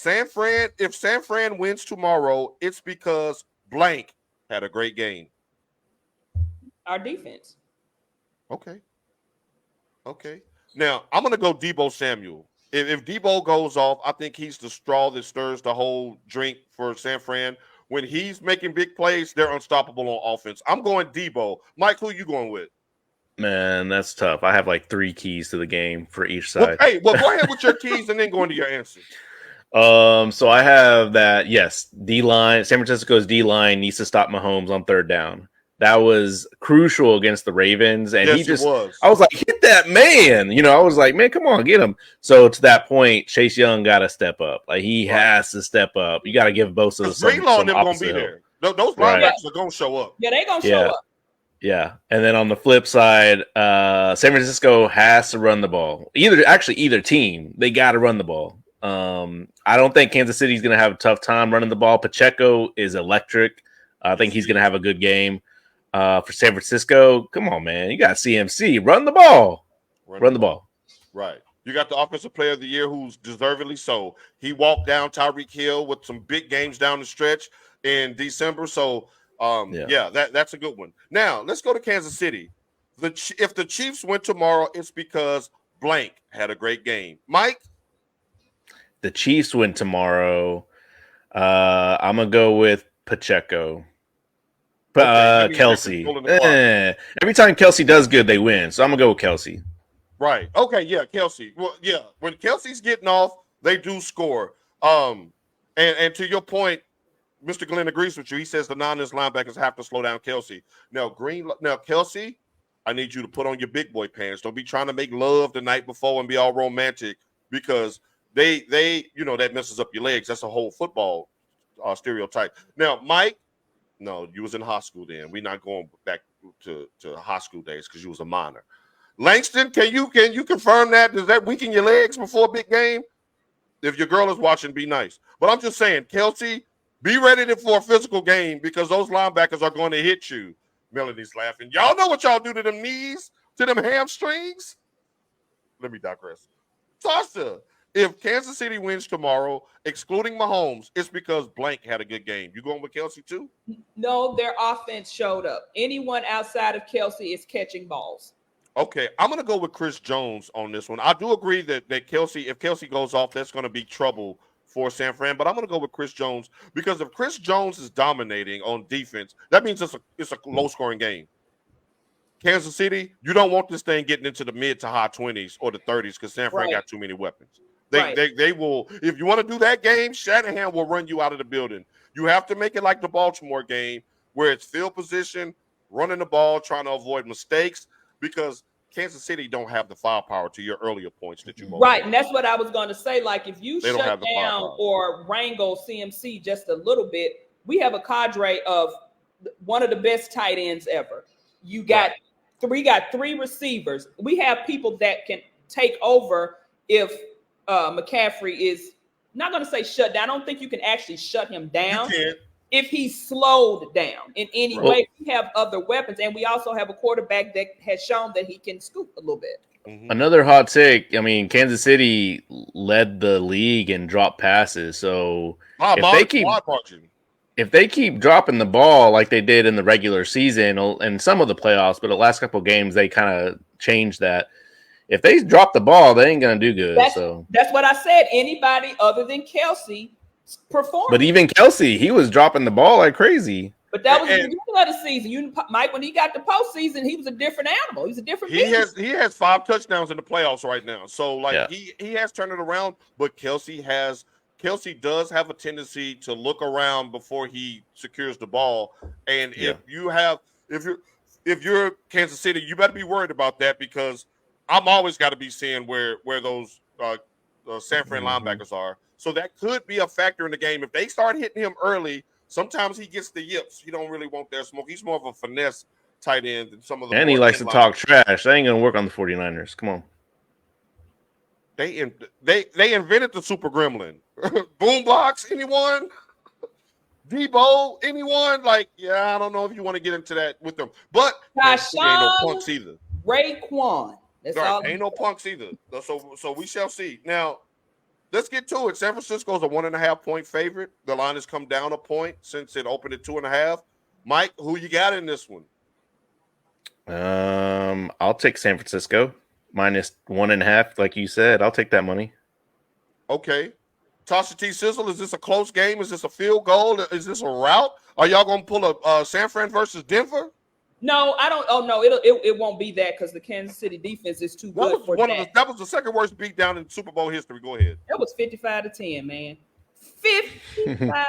If San Fran wins tomorrow, it's because blank had a great game. Our defense. Okay. Now, I'm going to go Deebo Samuel. If Deebo goes off, I think he's the straw that stirs the whole drink for San Fran. When he's making big plays, they're unstoppable on offense. I'm going Deebo. Mike, who are you going with? Man, that's tough. I have like 3 keys to the game for each side. Well, go ahead with your keys and then go into your answer. So I have that, yes, D-line. San Francisco's D-line needs to stop Mahomes on 3rd down. That was crucial against the Ravens. And I was like, hit that man. You know, I was like, man, come on, get him. So to that point, Chase Young got to step up. Like, he has to step up. You got to give both of them some them going to be there. Those linebackers are going to show up. Yeah, they're going to show up. Yeah. And then on the flip side, San Francisco has to run the ball. Either team, they got to run the ball. I don't think Kansas City's going to have a tough time running the ball. Pacheco is electric. I think he's going to have a good game. For San Francisco, come on, man. You got CMC. Run the ball. Run the ball. Right. You got the Offensive Player of the Year who's deservedly so. He walked down Tyreek Hill with some big games down the stretch in December. So, that's a good one. Now, let's go to Kansas City. If the Chiefs win tomorrow, it's because blank had a great game. Mike? The Chiefs win tomorrow. I'm going to go with Pacheco. Kelsey. Every time Kelsey does good, they win. So I'm going to go with Kelsey. Right. Okay, yeah, Kelsey. Well, yeah, when Kelsey's getting off, they do score. And to your point, Mr. Glenn agrees with you. He says the Niners linebackers have to slow down Kelsey. Now, Kelsey, I need you to put on your big boy pants. Don't be trying to make love the night before and be all romantic because they that messes up your legs. That's a whole football stereotype. Now, Mike, no, you was in high school then. We're not going back to high school days because you was a minor. Langston, can you confirm that? Does that weaken your legs before a big game? If your girl is watching, be nice. But I'm just saying, Kelsey, be ready for a physical game because those linebackers are going to hit you. Melanie's laughing. Y'all know what y'all do to them knees, to them hamstrings? let me digress. Tasha, if Kansas City wins tomorrow, excluding Mahomes, it's because blank had a good game. You going with Kelsey too? No, their offense showed up. Anyone outside of Kelsey is catching balls. Okay, I'm going to go with Chris Jones on this one. I do agree that Kelsey, if Kelsey goes off, that's going to be trouble for San Fran. But I'm going to go with Chris Jones because if Chris Jones is dominating on defense, that means it's a low scoring game. Kansas City, you don't want this thing getting into the mid to high 20s or the 30s because San Fran got too many weapons. They will, if you want to do that game, Shanahan will run you out of the building. You have to make it like the Baltimore game where it's field position, running the ball, trying to avoid mistakes because Kansas City don't have the firepower to your earlier points that you both right, and that's what I was going to say. Like if you shut down or wrangle CMC just a little bit, we have a cadre of one of the best tight ends ever. You got three receivers. We have people that can take over if McCaffrey is not going to say shut down. I don't think you can actually shut him down. If he's slowed down in any way, we have other weapons, and we also have a quarterback that has shown that he can scoop a little bit. Mm-hmm. Another hot take. I mean, Kansas City led the league in drop passes, so if they keep dropping the ball like they did in the regular season and some of the playoffs, but the last couple of games they kind of changed that. If they drop the ball, they ain't gonna do good. That's what I said. Anybody other than Kelsey performed. But even Kelsey, he was dropping the ball like crazy. But that was the beginning of the season. Mike, when he got the postseason, he was a different animal. He's a different. He has 5 touchdowns in the playoffs right now. So he has turned it around. But Kelsey does have a tendency to look around before he secures the ball. And if you're Kansas City, you better be worried about that because I'm always got to be seeing where those San Fran linebackers are. So that could be a factor in the game. If they start hitting him early, sometimes he gets the yips. He don't really want that smoke. He's more of a finesse tight end than some of the. And he likes to talk trash. That ain't gonna work on the 49ers. Come on. They invented the super gremlin. Boombox, anyone? Debo, anyone? I don't know if you want to get into that with them. But ain't no punks either. Raekwon. Ain't no punks either. So we shall see. Now, let's get to it. San Francisco's a 1.5 point favorite. The line has come down a point since it opened at 2.5. Mike, who you got in this one? I'll take San Francisco minus 1.5, like you said. I'll take that money. Okay. Tasha T. Sizzle, is this a close game? Is this a field goal? Is this a rout? Are y'all gonna pull a San Fran versus Denver? No, I don't. Oh no, it won't be that because the Kansas City defense is too good for that. That was the second worst beatdown in Super Bowl history. Go ahead. That was 55-10, man. 55-10.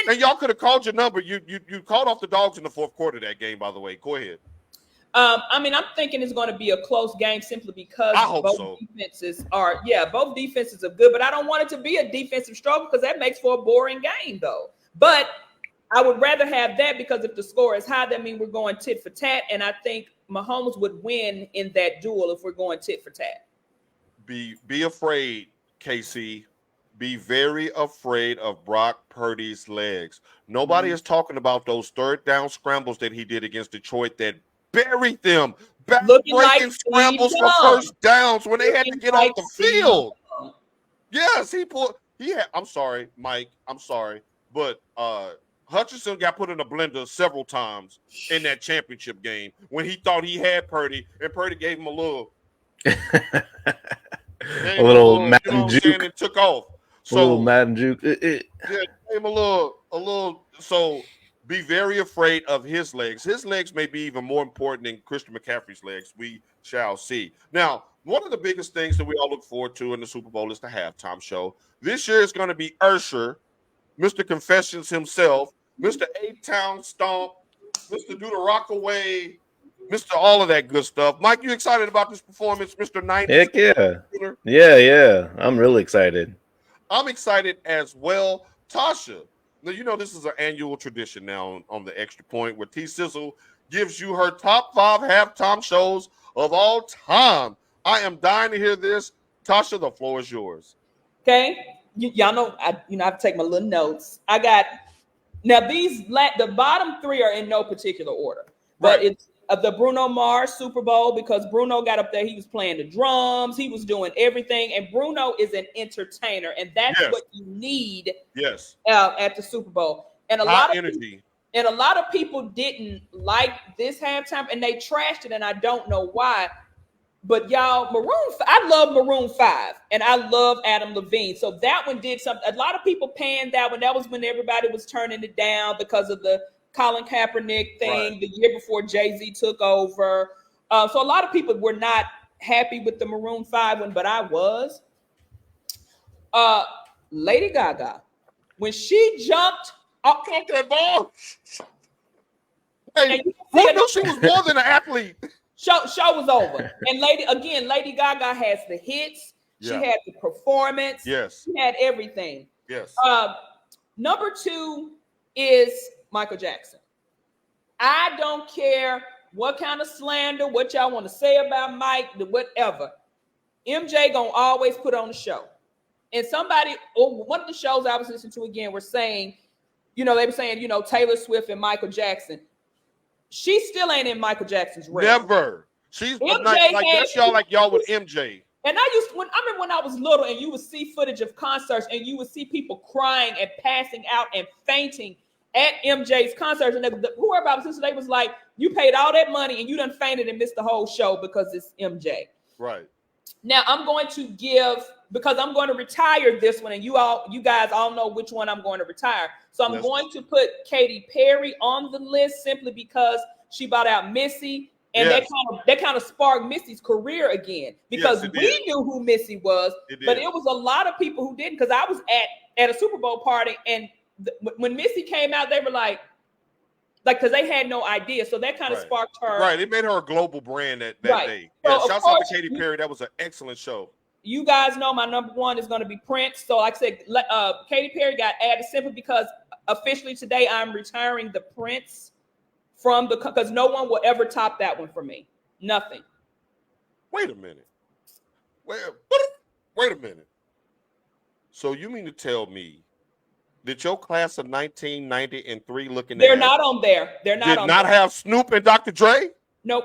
And y'all could have called your number. You called off the dogs in the fourth quarter of that game. By the way, go ahead. I mean, I'm thinking it's going to be a close game simply because both defenses are good, but I don't want it to be a defensive struggle because that makes for a boring game, though. But I would rather have that because if the score is high, that means we're going tit for tat, and I think Mahomes would win in that duel if we're going tit for tat. Be afraid, KC. Be very afraid of Brock Purdy's legs. Nobody is talking about those third down scrambles that he did against Detroit that buried them. Back-breaking scrambles for first downs when they had to get off the field. Yes, I'm sorry, Mike. I'm sorry. But Hutchinson got put in a blender several times in that championship game when he thought he had Purdy, and Purdy gave him a little Madden juke. And took off. So, a little Madden juke. Yeah, gave him a little. So be very afraid of his legs. His legs may be even more important than Christian McCaffrey's legs. We shall see. Now, one of the biggest things that we all look forward to in the Super Bowl is the halftime show. This year is going to be Usher, Mr. Confessions himself, Mr. A-Town Stomp, Mr. Do the Rock Away, Mr. All of that good stuff. Mike, you excited about this performance, Mr. 90s? Heck yeah. Yeah. I'm really excited. I'm excited as well. Tasha, now you know this is an annual tradition now on the Extra Point where T Sizzle gives you her top 5 halftime shows of all time. I am dying to hear this. Tasha, the floor is yours. Okay. Y'all know I have to take my little notes. I got now the bottom 3 are in no particular order, but it's the Bruno Mars Super Bowl, because Bruno got up there. He was playing the drums. He was doing everything. And Bruno is an entertainer. And that's what you need at the Super Bowl. And a lot of people didn't like this halftime, and they trashed it, and I don't know why. But y'all, I love Maroon 5, and I love Adam Levine. So that one did something. A lot of people panned that one. That was when everybody was turning it down because of the Colin Kaepernick thing the year before Jay-Z took over. So a lot of people were not happy with the Maroon 5 one, but I was. Lady Gaga, when she jumped up that ball, hey, who knew she was more than an athlete? Show was over. And Lady Gaga has the hits. She had the performance. Yes. She had everything. Yes. Number 2 is Michael Jackson. I don't care what kind of slander, what y'all want to say about Mike, whatever. MJ gonna always put on the show. And one of the shows I was listening to again were saying, they were saying, Taylor Swift and Michael Jackson. She still ain't in Michael Jackson's realm. Never. She's like y'all with MJ. And I remember when I was little, and you would see footage of concerts, and you would see people crying and passing out and fainting at MJ's concerts. And whoever I was listening to, they was like, you paid all that money and you done fainted and missed the whole show because it's MJ. Right. Now I'm going to because I'm going to retire this one, and you guys all know which one I'm going to retire. So I'm going to put Katy Perry on the list simply because she bought out Missy, and that kind of sparked Missy's career again, because we knew who Missy was, but it was a lot of people who didn't, because I was at a Super Bowl party, and when Missy came out, they were like, because they had no idea. So that kind of sparked her. Right. It made her a global brand that day. Yeah, so shouts out to Katy Perry. That was an excellent show. You guys know my number 1 is going to be Prince. So like I said, Katy Perry got added simply because officially today I'm retiring the Prince because no one will ever top that one for me. Nothing. Wait a minute. Wait a minute. So you mean to tell me that your class of 1990 and 3 looking They're not on there. They're not on there. Did not have Snoop and Dr. Dre? Nope.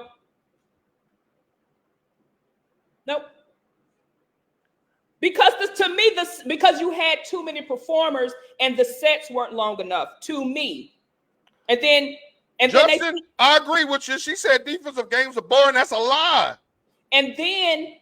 Because because you had too many performers and the sets weren't long enough to me. And Justin, I agree with you. She said defensive games are boring. That's a lie. And then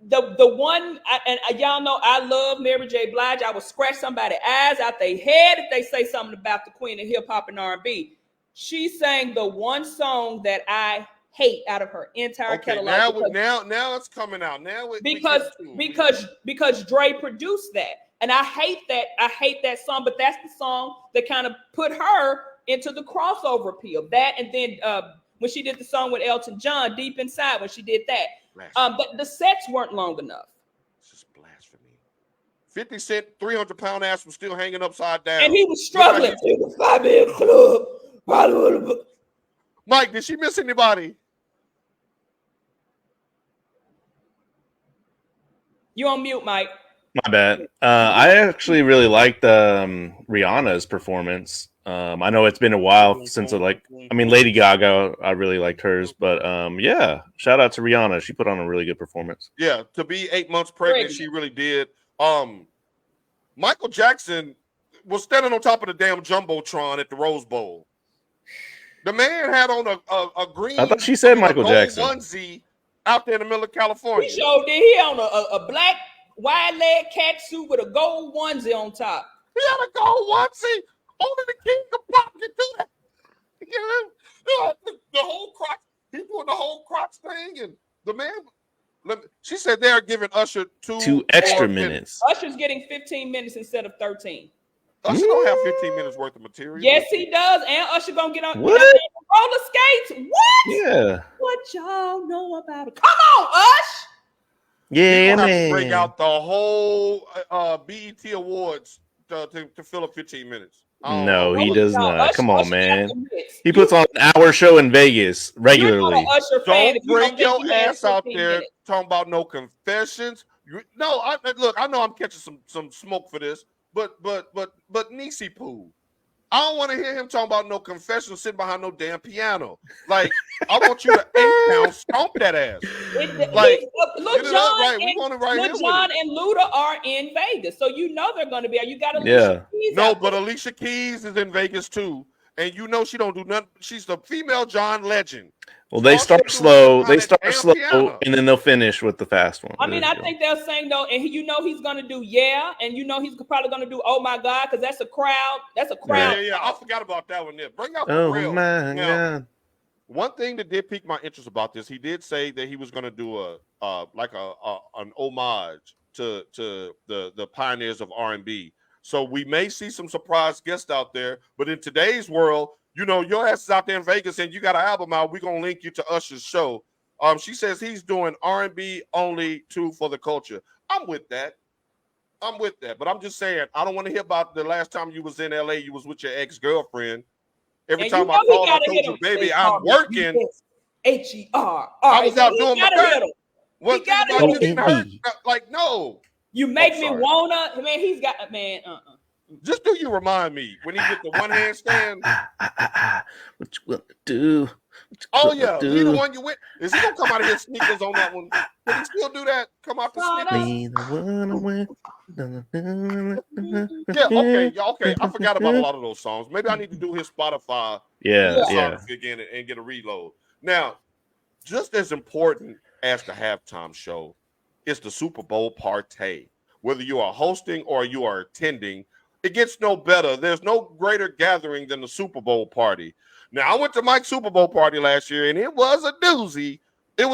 the one, and y'all know I love Mary J. Blige. I will scratch somebody's eyes out their head if they say something about the queen of hip hop and R&B. She sang the one song that I hate out of her entire catalog. Now it's coming out. Because Dre produced that. And I hate that song, but that's the song that kind of put her into the crossover appeal. That, and then when she did the song with Elton John, Deep Inside, when she did that. But the sets weren't long enough. It's just blasphemy. 50 Cent, 300-pound ass was still hanging upside down. And he was struggling. Mike, did she miss anybody? You on mute, Mike. My bad. I actually really liked Rihanna's performance. I know it's been a while since Lady Gaga, I really liked hers, but shout out to Rihanna. She put on a really good performance. Yeah, to be 8 months pregnant, she really did. Michael Jackson was standing on top of the damn Jumbotron at the Rose Bowl. The man had on a green. I thought she said Michael Jackson onesie out there in the middle of California. He showed that he on a black wide leg cat suit with a gold onesie on top. He had a gold onesie. Only the king of pop can do that. The whole crotch. He doing the whole crotch thing, and the man. She said they are giving Usher two extra minutes. Usher's getting 15 minutes instead of 13. Usher don't have 15 minutes worth of material. Yes, he does. And Usher gonna get on roller skates. What? Yeah. What y'all know about it? Come on, Ush. Yeah, man. Have to break out the whole BET Awards to fill up 15 minutes. No, he does not. Come on, man. He puts on an hour show in Vegas regularly. Don't bring your ass out there talking about no confessions. I know I'm catching some smoke for this, but Niecy Poo, I don't want to hear him talking about no confessional sitting behind no damn piano. Like, I want you to 8-count stomp that ass. Like, Lil Jon, right. We want to right here Lil Jon and Luda are in Vegas, so you know they're going to be. You got Alicia Keys. No, but Alicia Keys is in Vegas too, and you know she don't do nothing. She's the female John Legend. Well, they start slow. They start slow, and then they'll finish with the fast one. I mean, I think they'll sing though, and you know he's gonna do and you know he's probably gonna do Oh My God, because that's a crowd. That's a crowd. Yeah. I forgot about that one there. Bring out the real. My God. One thing that did pique my interest about this, he did say that he was gonna do an homage to the pioneers of R&B. So we may see some surprise guests out there, but in today's world, you know, your ass is out there in Vegas and you got an album out. We're going to link you to Usher's show. She says he's doing R&B only too for the culture. I'm with that. But I'm just saying, I don't want to hear about the last time you was in LA, you was with your ex-girlfriend. Every time I called, I told you, baby, I'm working. H-E-R. I was out doing my thing. What thing about you like, no. You make me wanna, man, he's got, man, Just do you remind me when he get the one hand stand? What you gonna do? Oh yeah, he the one you with. Is he gonna come out of his sneakers on that one? Can he still do that? Come out the sneakers. Yeah, okay. I forgot about a lot of those songs. Maybe I need to do his Spotify. Again and get a reload. Now, just as important as the halftime show is the Super Bowl party. Whether you are hosting or you are attending, it gets no better. There's no greater gathering than the Super Bowl party. Now, I went to Mike's Super Bowl party last year, and it was a doozy. It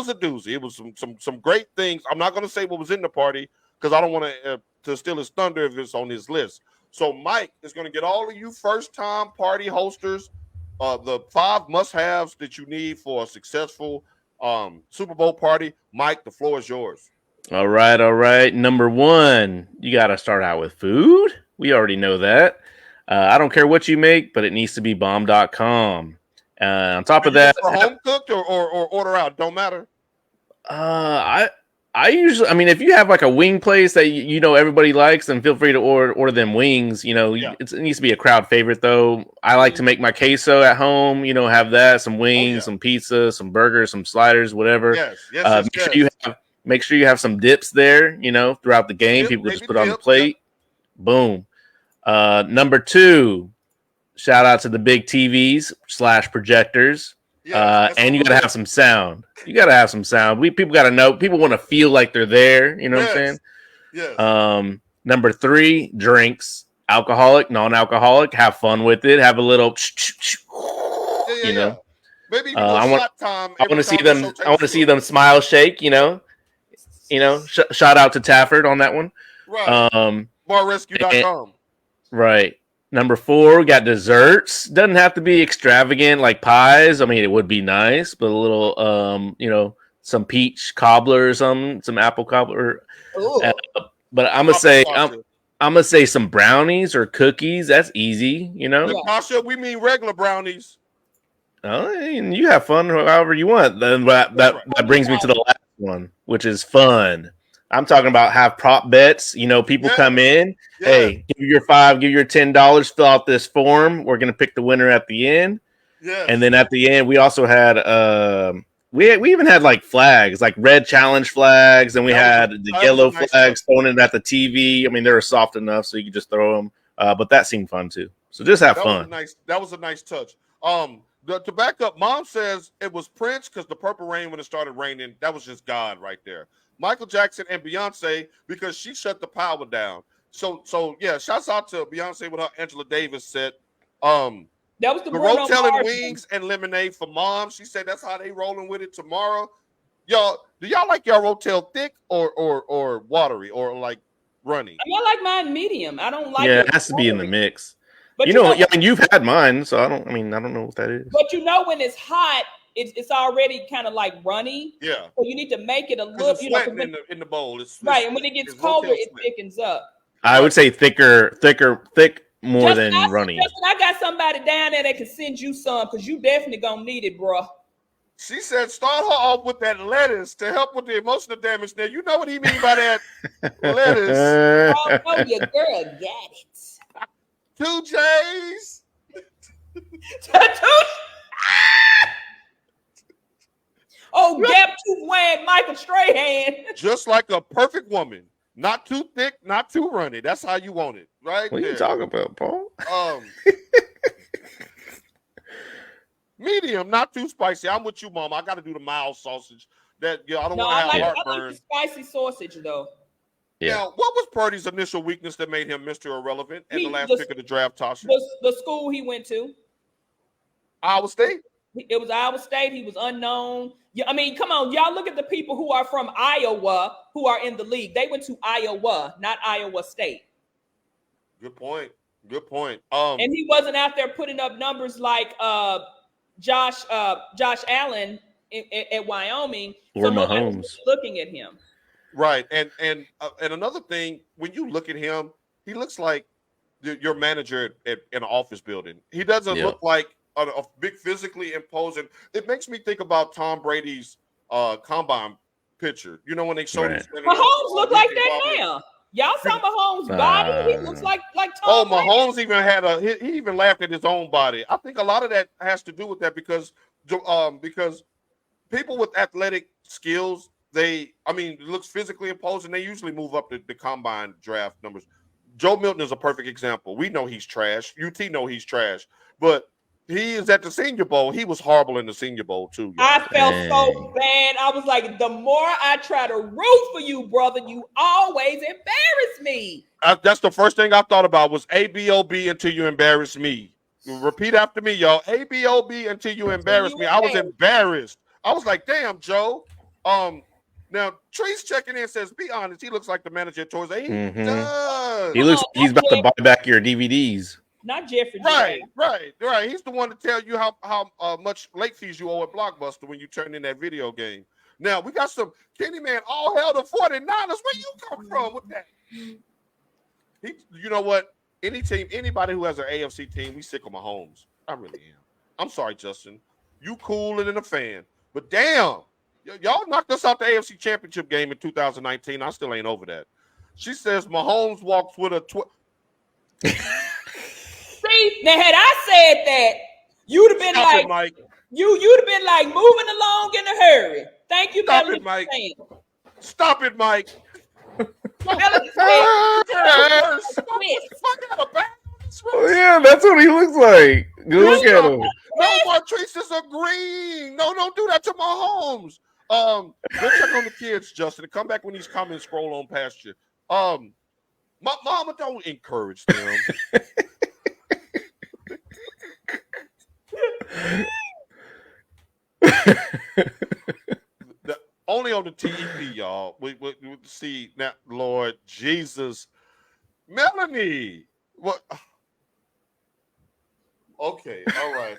was some great things. I'm not going to say what was in the party because I don't want to steal his thunder if it's on his list. So Mike is going to get all of you first-time party hosters the 5 must-haves that you need for a successful Super Bowl party. Mike, the floor is yours. All right. Number 1, you got to start out with food. We already know that. I don't care what you make, but it needs to be bomb.com. On top of that, home cooked or order out, don't matter. I usually, I mean, if you have like a wing place that you know everybody likes, then feel free to order them wings. You know, it needs to be a crowd favorite though. I like to make my queso at home. You know, have that, some wings, some pizza, some burgers, some sliders, whatever. Make sure you have some dips there. You know, throughout the game, people just put on the plate. Boom. Number 2, shout out to the big TVs / projectors. And you gotta have some sound. People gotta know. People want to feel like they're there. You know what I'm saying? Yes. Number 3, drinks. Alcoholic, non-alcoholic. Have fun with it. Have a little. You know. Maybe I want to see them. I want to see them smile, shake. You know. Shout out to Tafford on that one. Right. Barrescue.com. Right. Number 4, we got desserts. Doesn't have to be extravagant like pies. I mean, it would be nice, but a little, some peach cobbler or some apple cobbler. But I'm gonna say some brownies or cookies. That's easy, you know. Pasha, we mean regular brownies. Oh, and you have fun however you want. Then that brings me to the last one, which is fun. I'm talking about have prop bets. You know, people come in. Yeah. Hey, give your $5, give your $10. Fill out this form. We're gonna pick the winner at the end. Yeah. And then at the end, we also had we even had like flags, like red challenge flags, and we had the yellow flags thrown in at the TV. I mean, they were soft enough so you could just throw them. But that seemed fun too. So just have fun. That was a nice touch. To back up, Mom says it was Prince because the Purple Rain when it started raining. That was just God right there. Michael Jackson and Beyonce because she shut the power down. So yeah, shouts out to Beyonce with her Angela Davis set. That was the Rotel and wings and lemonade for Mom. She said that's how they rolling with it tomorrow. Y'all, do y'all like y'all Rotel thick or watery or like runny? I like mine medium. I don't like it has to be in the mix. But I mean, you've had mine, so I don't know what that is. But when it's hot, it's already kind of like runny. Yeah. So you need to make it a little, in the bowl. It's and when it gets colder, it thickens up. I would say thick more than runny. Justin, I got somebody down there that can send you some because you definitely gonna need it, bro. She said start her off with that lettuce to help with the emotional damage. Now you know what he mean by that lettuce. Oh, your girl got it. 2 J's. Tattoo. Oh, gap tooth wearing Michael Strahan. Just like a perfect woman. Not too thick, not too runny. That's how you want it, right? What are you talking about, Paul? Medium, not too spicy. I'm with you, Mom. I got to do the mild sausage. I don't No, want to have I heartburn. like the spicy sausage though. Yeah. Now, what was Purdy's initial weakness that made him Mr. Irrelevant and the last pick of the draft, Tasha? The school he went to. Iowa State? It was Iowa State. He was unknown. Yeah, I mean, come on, y'all look at the people who are from Iowa who are in the league. They went to Iowa, not Iowa State. Good point. Good point. And he wasn't out there putting up numbers like Josh Allen at Wyoming. Or Mahomes. Looking at him. Right. And another thing, when you look at him, he looks like your manager in an office building. He doesn't look like a big physically imposing. It makes me think about Tom Brady's combine picture. You know when they showed him. Mahomes look like that now. Y'all saw Mahomes' body. He looks like Tom Brady. Mahomes even had he even laughed at his own body. I think a lot of that has to do with that because people with athletic skills, it looks physically imposing. They usually move up the combine draft numbers. Joe Milton is a perfect example. We know he's trash. UT know he's trash, but he is at the Senior Bowl. He was horrible in the Senior Bowl too. I felt so bad. I was like, the more I try to root for you, brother, you always embarrass me. That's the first thing I thought about was ABOB until you embarrass me. Repeat after me, y'all. ABOB until you embarrass me. I was embarrassed. I was like, damn, Joe. Now Tree's checking in says, be honest, he looks like the manager at Toys. He does. He's about to buy back your DVDs. Not Jeffrey. Right. He's the one to tell you how much late fees you owe at Blockbuster when you turn in that video game. Now we got some Kenny Man. All hell the 49ers. Where you come from with that? You know what? Anybody who has an AFC team, we sick of Mahomes. I really am. I'm sorry, Justin. You cooler than a fan, but damn, y'all knocked us out the AFC Championship game in 2019. I still ain't over that. She says Mahomes walks with a. See, now had I said that, you'd have been Mike. You'd have been like moving along in a hurry. Thank you, Stop it, Mike. Stop it, Mike. Yeah, that's what he looks like. Look at him. No, Martrice is agreeing. No, don't do that to Mahomes. Go check on the kids, Justin. Come back when these comments scroll on past you. My mama don't encourage them. Only on the TV, y'all. We see now, Lord Jesus, Melanie. What? Okay, all right.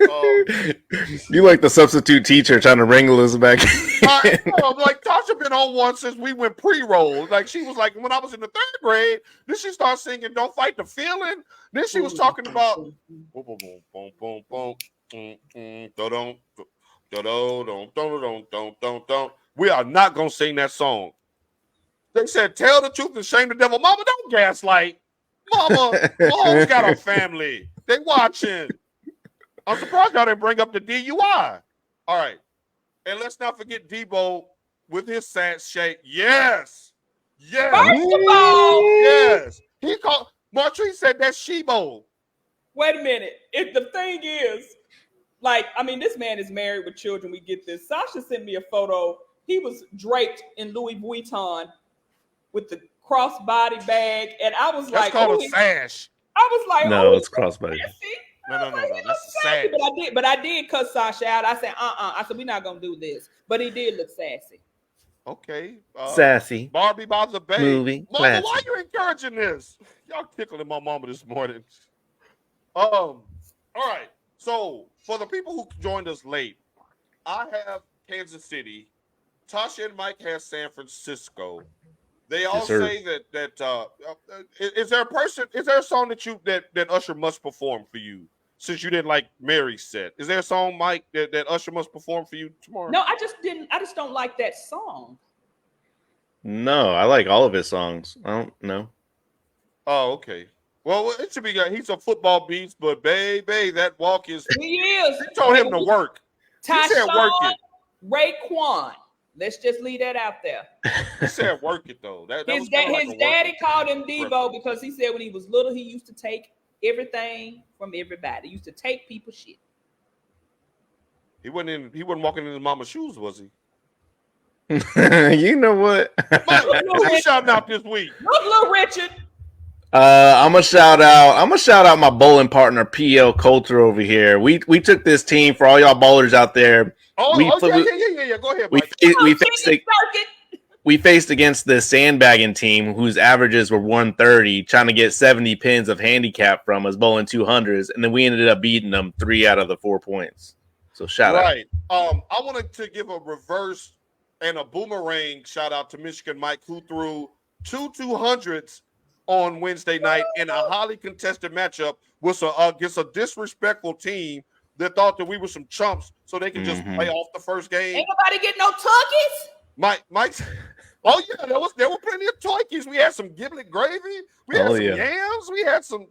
You like the substitute teacher trying to wrangle us back. I'm like, Tasha been on one since we went pre-roll. Like she was like, when I was in the 3rd grade, then she started singing "Don't Fight the Feeling." Then she was talking about boom, boom, boom, boom, boom, boom, don't. We are not gonna sing that song. They said, "Tell the truth and shame the devil." Mama, don't gaslight. Mama, Mahomes got a family. They watching. I'm surprised y'all didn't bring up the DUI. All right. And let's not forget Debo with his sad shake. Yes. First of all, yes. He called Martrice said that's Shebo. Wait a minute. If the thing is, this man is married with children. We get this. Sasha sent me a photo. He was draped in Louis Vuitton with the crossbody bag, and I was that's called a sash. I was like, no, it's crossbody. No. That's a sash. But I did cut Sasha out. I said, I said, we're not gonna do this. But he did look sassy. Okay. Sassy. Barbie by the Bay. Movie. Mama, classic. why are you encouraging this? Y'all tickling my mama this morning. All right. So for the people who joined us late, I have Kansas City. Tasha and Mike has San Francisco. They all say that is there a song that Usher must perform for you since you didn't like Mary's set? Is there a song, Mike, that Usher must perform for you tomorrow? No, I just don't like that song. No, I like all of his songs. I don't know. Oh, okay. Well, it should be. He's a football beast, but baby, that walk is. He is. He told him to work. He said work Tyshawn it. Raekwon. Let's just leave that out there. He said work it though. That His was kind of like his a daddy called him reference. Devo because he said when he was little, he used to take everything from everybody. He used to take people's shit. He wasn't walking in his mama's shoes, was he? You know what? Mike, who you shouting out this week? Look, little Richard. I'm gonna shout out my bowling partner PL Coulter over here. We took this team for all y'all bowlers out there. Yeah. Go ahead, Mike. We faced against the sandbagging team whose averages were 130, trying to get 70 pins of handicap from us bowling 200s, and then we ended up beating them 3 out of the 4 points. So shout out. Right. I wanted to give a reverse and a boomerang shout out to Michigan Mike, who threw 200s on Wednesday night in a highly contested matchup against a disrespectful team that thought that we were some chumps, so they could just play off the first game. Ain't nobody get no turkeys. Mike's. Oh yeah, there were plenty of turkeys. We had some giblet gravy. We had some yams. We had some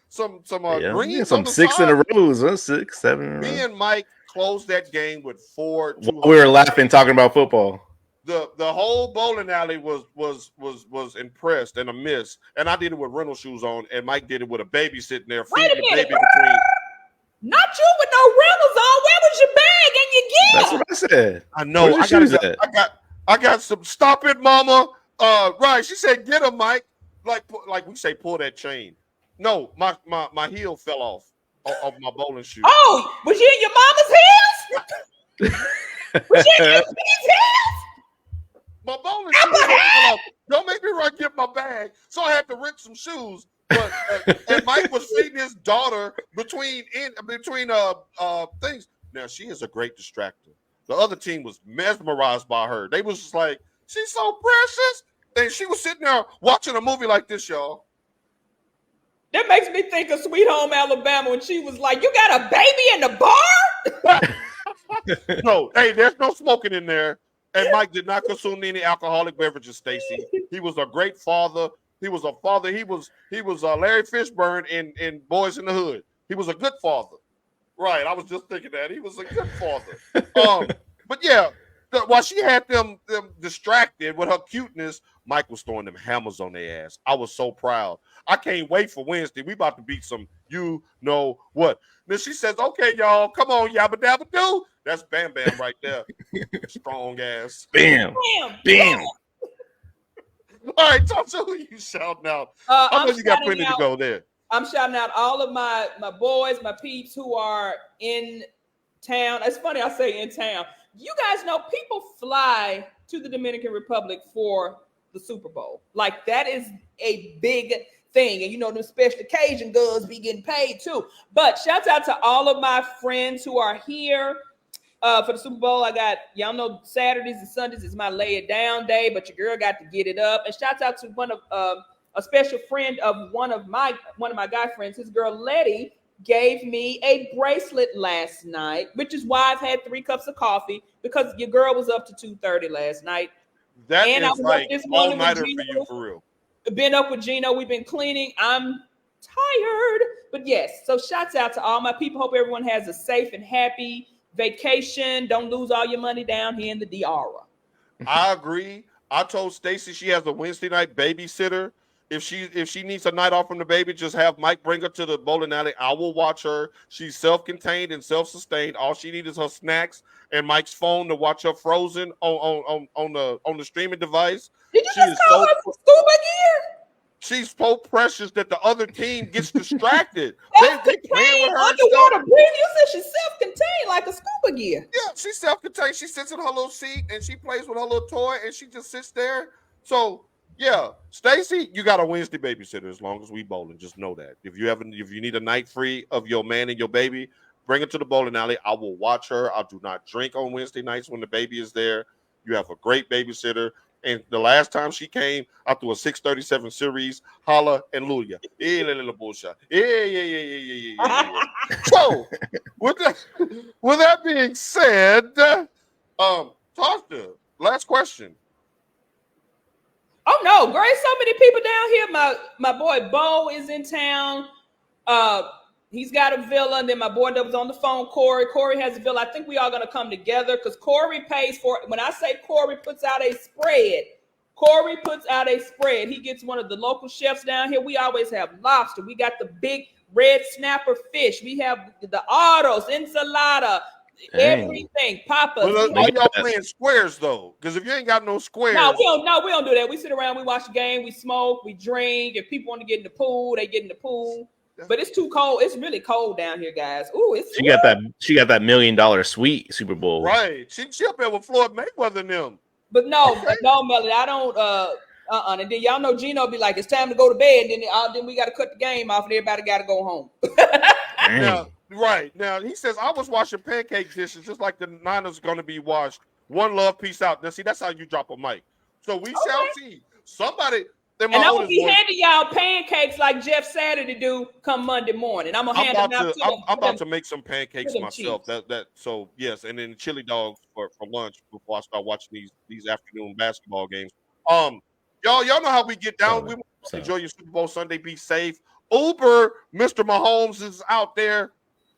greens. Some 6 in a row. 6, 7. Me and Mike closed that game with 4. We were laughing talking about football. The whole bowling alley was impressed and a miss, and I did it with rental shoes on, and Mike did it with a baby sitting there feeding the baby between. Not you with no rentals on. Where was your bag and your gear? That's what I said. I know. I got some. Stop it, mama. Right. She said, "Get him, Mike." Like we say, pull that chain. No, my heel fell off of my bowling shoe. Oh, was you in your mama's heels? Was you in your heels? My bowling shoes fell off. Don't make me run get my bag. So I had to rent some shoes. But and Mike was feeding his daughter between things. Now she is a great distractor. The other team was mesmerized by her. They was just like, she's so precious. And she was sitting there watching a movie like this, y'all. That makes me think of Sweet Home Alabama when she was like, "You got a baby in the bar?" No, hey, there's no smoking in there. And Mike did not consume any alcoholic beverages, Stacy. He was a great father. He was a father. He was Larry Fishburne in Boys in the Hood. He was a good father. Right. I was just thinking that. He was a good father. But yeah, while she had them distracted with her cuteness, Mike was throwing them hammers on their ass. I was so proud. I can't wait for Wednesday. We about to beat some you know what. Then she says, "Okay, y'all, come on, yabba dabba do." That's Bam Bam right there. Strong ass. Bam. Bam. All right, talk to who you shouting out. I know you got plenty to go there. I'm shouting out all of my boys, my peeps who are in town. It's funny I say in town. You guys know people fly to the Dominican Republic for the Super Bowl. Like that is a big thing. And you know, the special occasion girls be getting paid too. But shouts out to all of my friends who are here for the Super Bowl. I got, y'all know, Saturdays and Sundays is my lay it down day, but your girl got to get it up. And shouts out to one of a special friend of one of my guy friends. His girl Letty gave me a bracelet last night, which is why I've had 3 cups of coffee, because your girl was up to 2:30 last night. That and is like all-nighter for you, for real. Been up with Gino. We've been cleaning. I'm tired. But yes, so shouts out to all my people. Hope everyone has a safe and happy vacation. Don't lose all your money down here in the DR. I agree. I told Stacy she has a Wednesday night babysitter. If she needs a night off from the baby, just have Mike bring her to the bowling alley. I will watch her. She's self-contained and self-sustained. All she needs is her snacks and Mike's phone to watch her Frozen on the streaming device. Did you just call her for scuba gear? She's so precious that the other team gets distracted. they playing with her underwater breathing. You said she's self-contained like a scuba gear. Yeah, she's self-contained. She sits in her little seat and she plays with her little toy and she just sits there. So yeah, Stacy, you got a Wednesday babysitter as long as we bowling. Just know that. If you need a night free of your man and your baby, bring her to the bowling alley. I will watch her. I do not drink on Wednesday nights when the baby is there. You have a great babysitter. And the last time she came, I threw a 637 series, holla and Luya. Little bullshit. Yeah. So, with that being said, Tasha, last question. Oh no, great! So many people down here. My boy Bo is in town. He's got a villa, and then my boy that was on the phone, Corey. Corey has a villa. I think we all gonna come together because Corey pays for it. When I say Corey puts out a spread, Corey puts out a spread. He gets one of the local chefs down here. We always have lobster. We got the big red snapper fish. We have the autos, enchilada, everything. Papas. Well, are y'all playing squares though? Because if you ain't got no squares, no, we don't do that. We sit around, we watch the game, we smoke, we drink. If people want to get in the pool, they get in the pool. But it's too cold. It's really cold down here, guys. Ooh, she got that $1 million suite Super Bowl. Right. She up there with Floyd Mayweather and them. But no, Melody, I don't and then y'all know Gino be like, it's time to go to bed, and then we gotta cut the game off and everybody gotta go home. Now he says I was washing pancake dishes just like the Niners are gonna be washed. One love, peace out. Now see, that's how you drop a mic. So we shall see. Somebody. And I'm gonna be handing y'all pancakes like Jeff Saturday do come Monday morning. I'm about to make some pancakes myself. So yes, and then chili dogs for lunch before I start watching these afternoon basketball games. Y'all know how we get down. We enjoy your Super Bowl Sunday. Be safe. Uber, Mr. Mahomes is out there.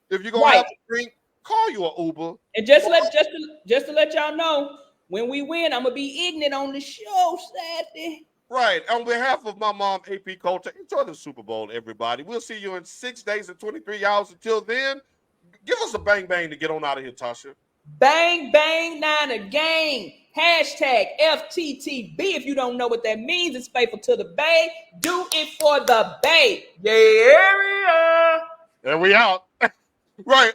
If you're gonna have a drink, call you an Uber. And just to let y'all know, when we win, I'm gonna be eating it on the show Saturday. Right. On behalf of my mom, AP Coulter, enjoy the Super Bowl, everybody. We'll see you in 6 days and 23 hours. Until then, give us a bang bang to get on out of here, Tasha. Bang bang Niner gang. Hashtag FTTB. If you don't know what that means, it's faithful to the Bay. Do it for the Bay. Yeah. And we out. Right.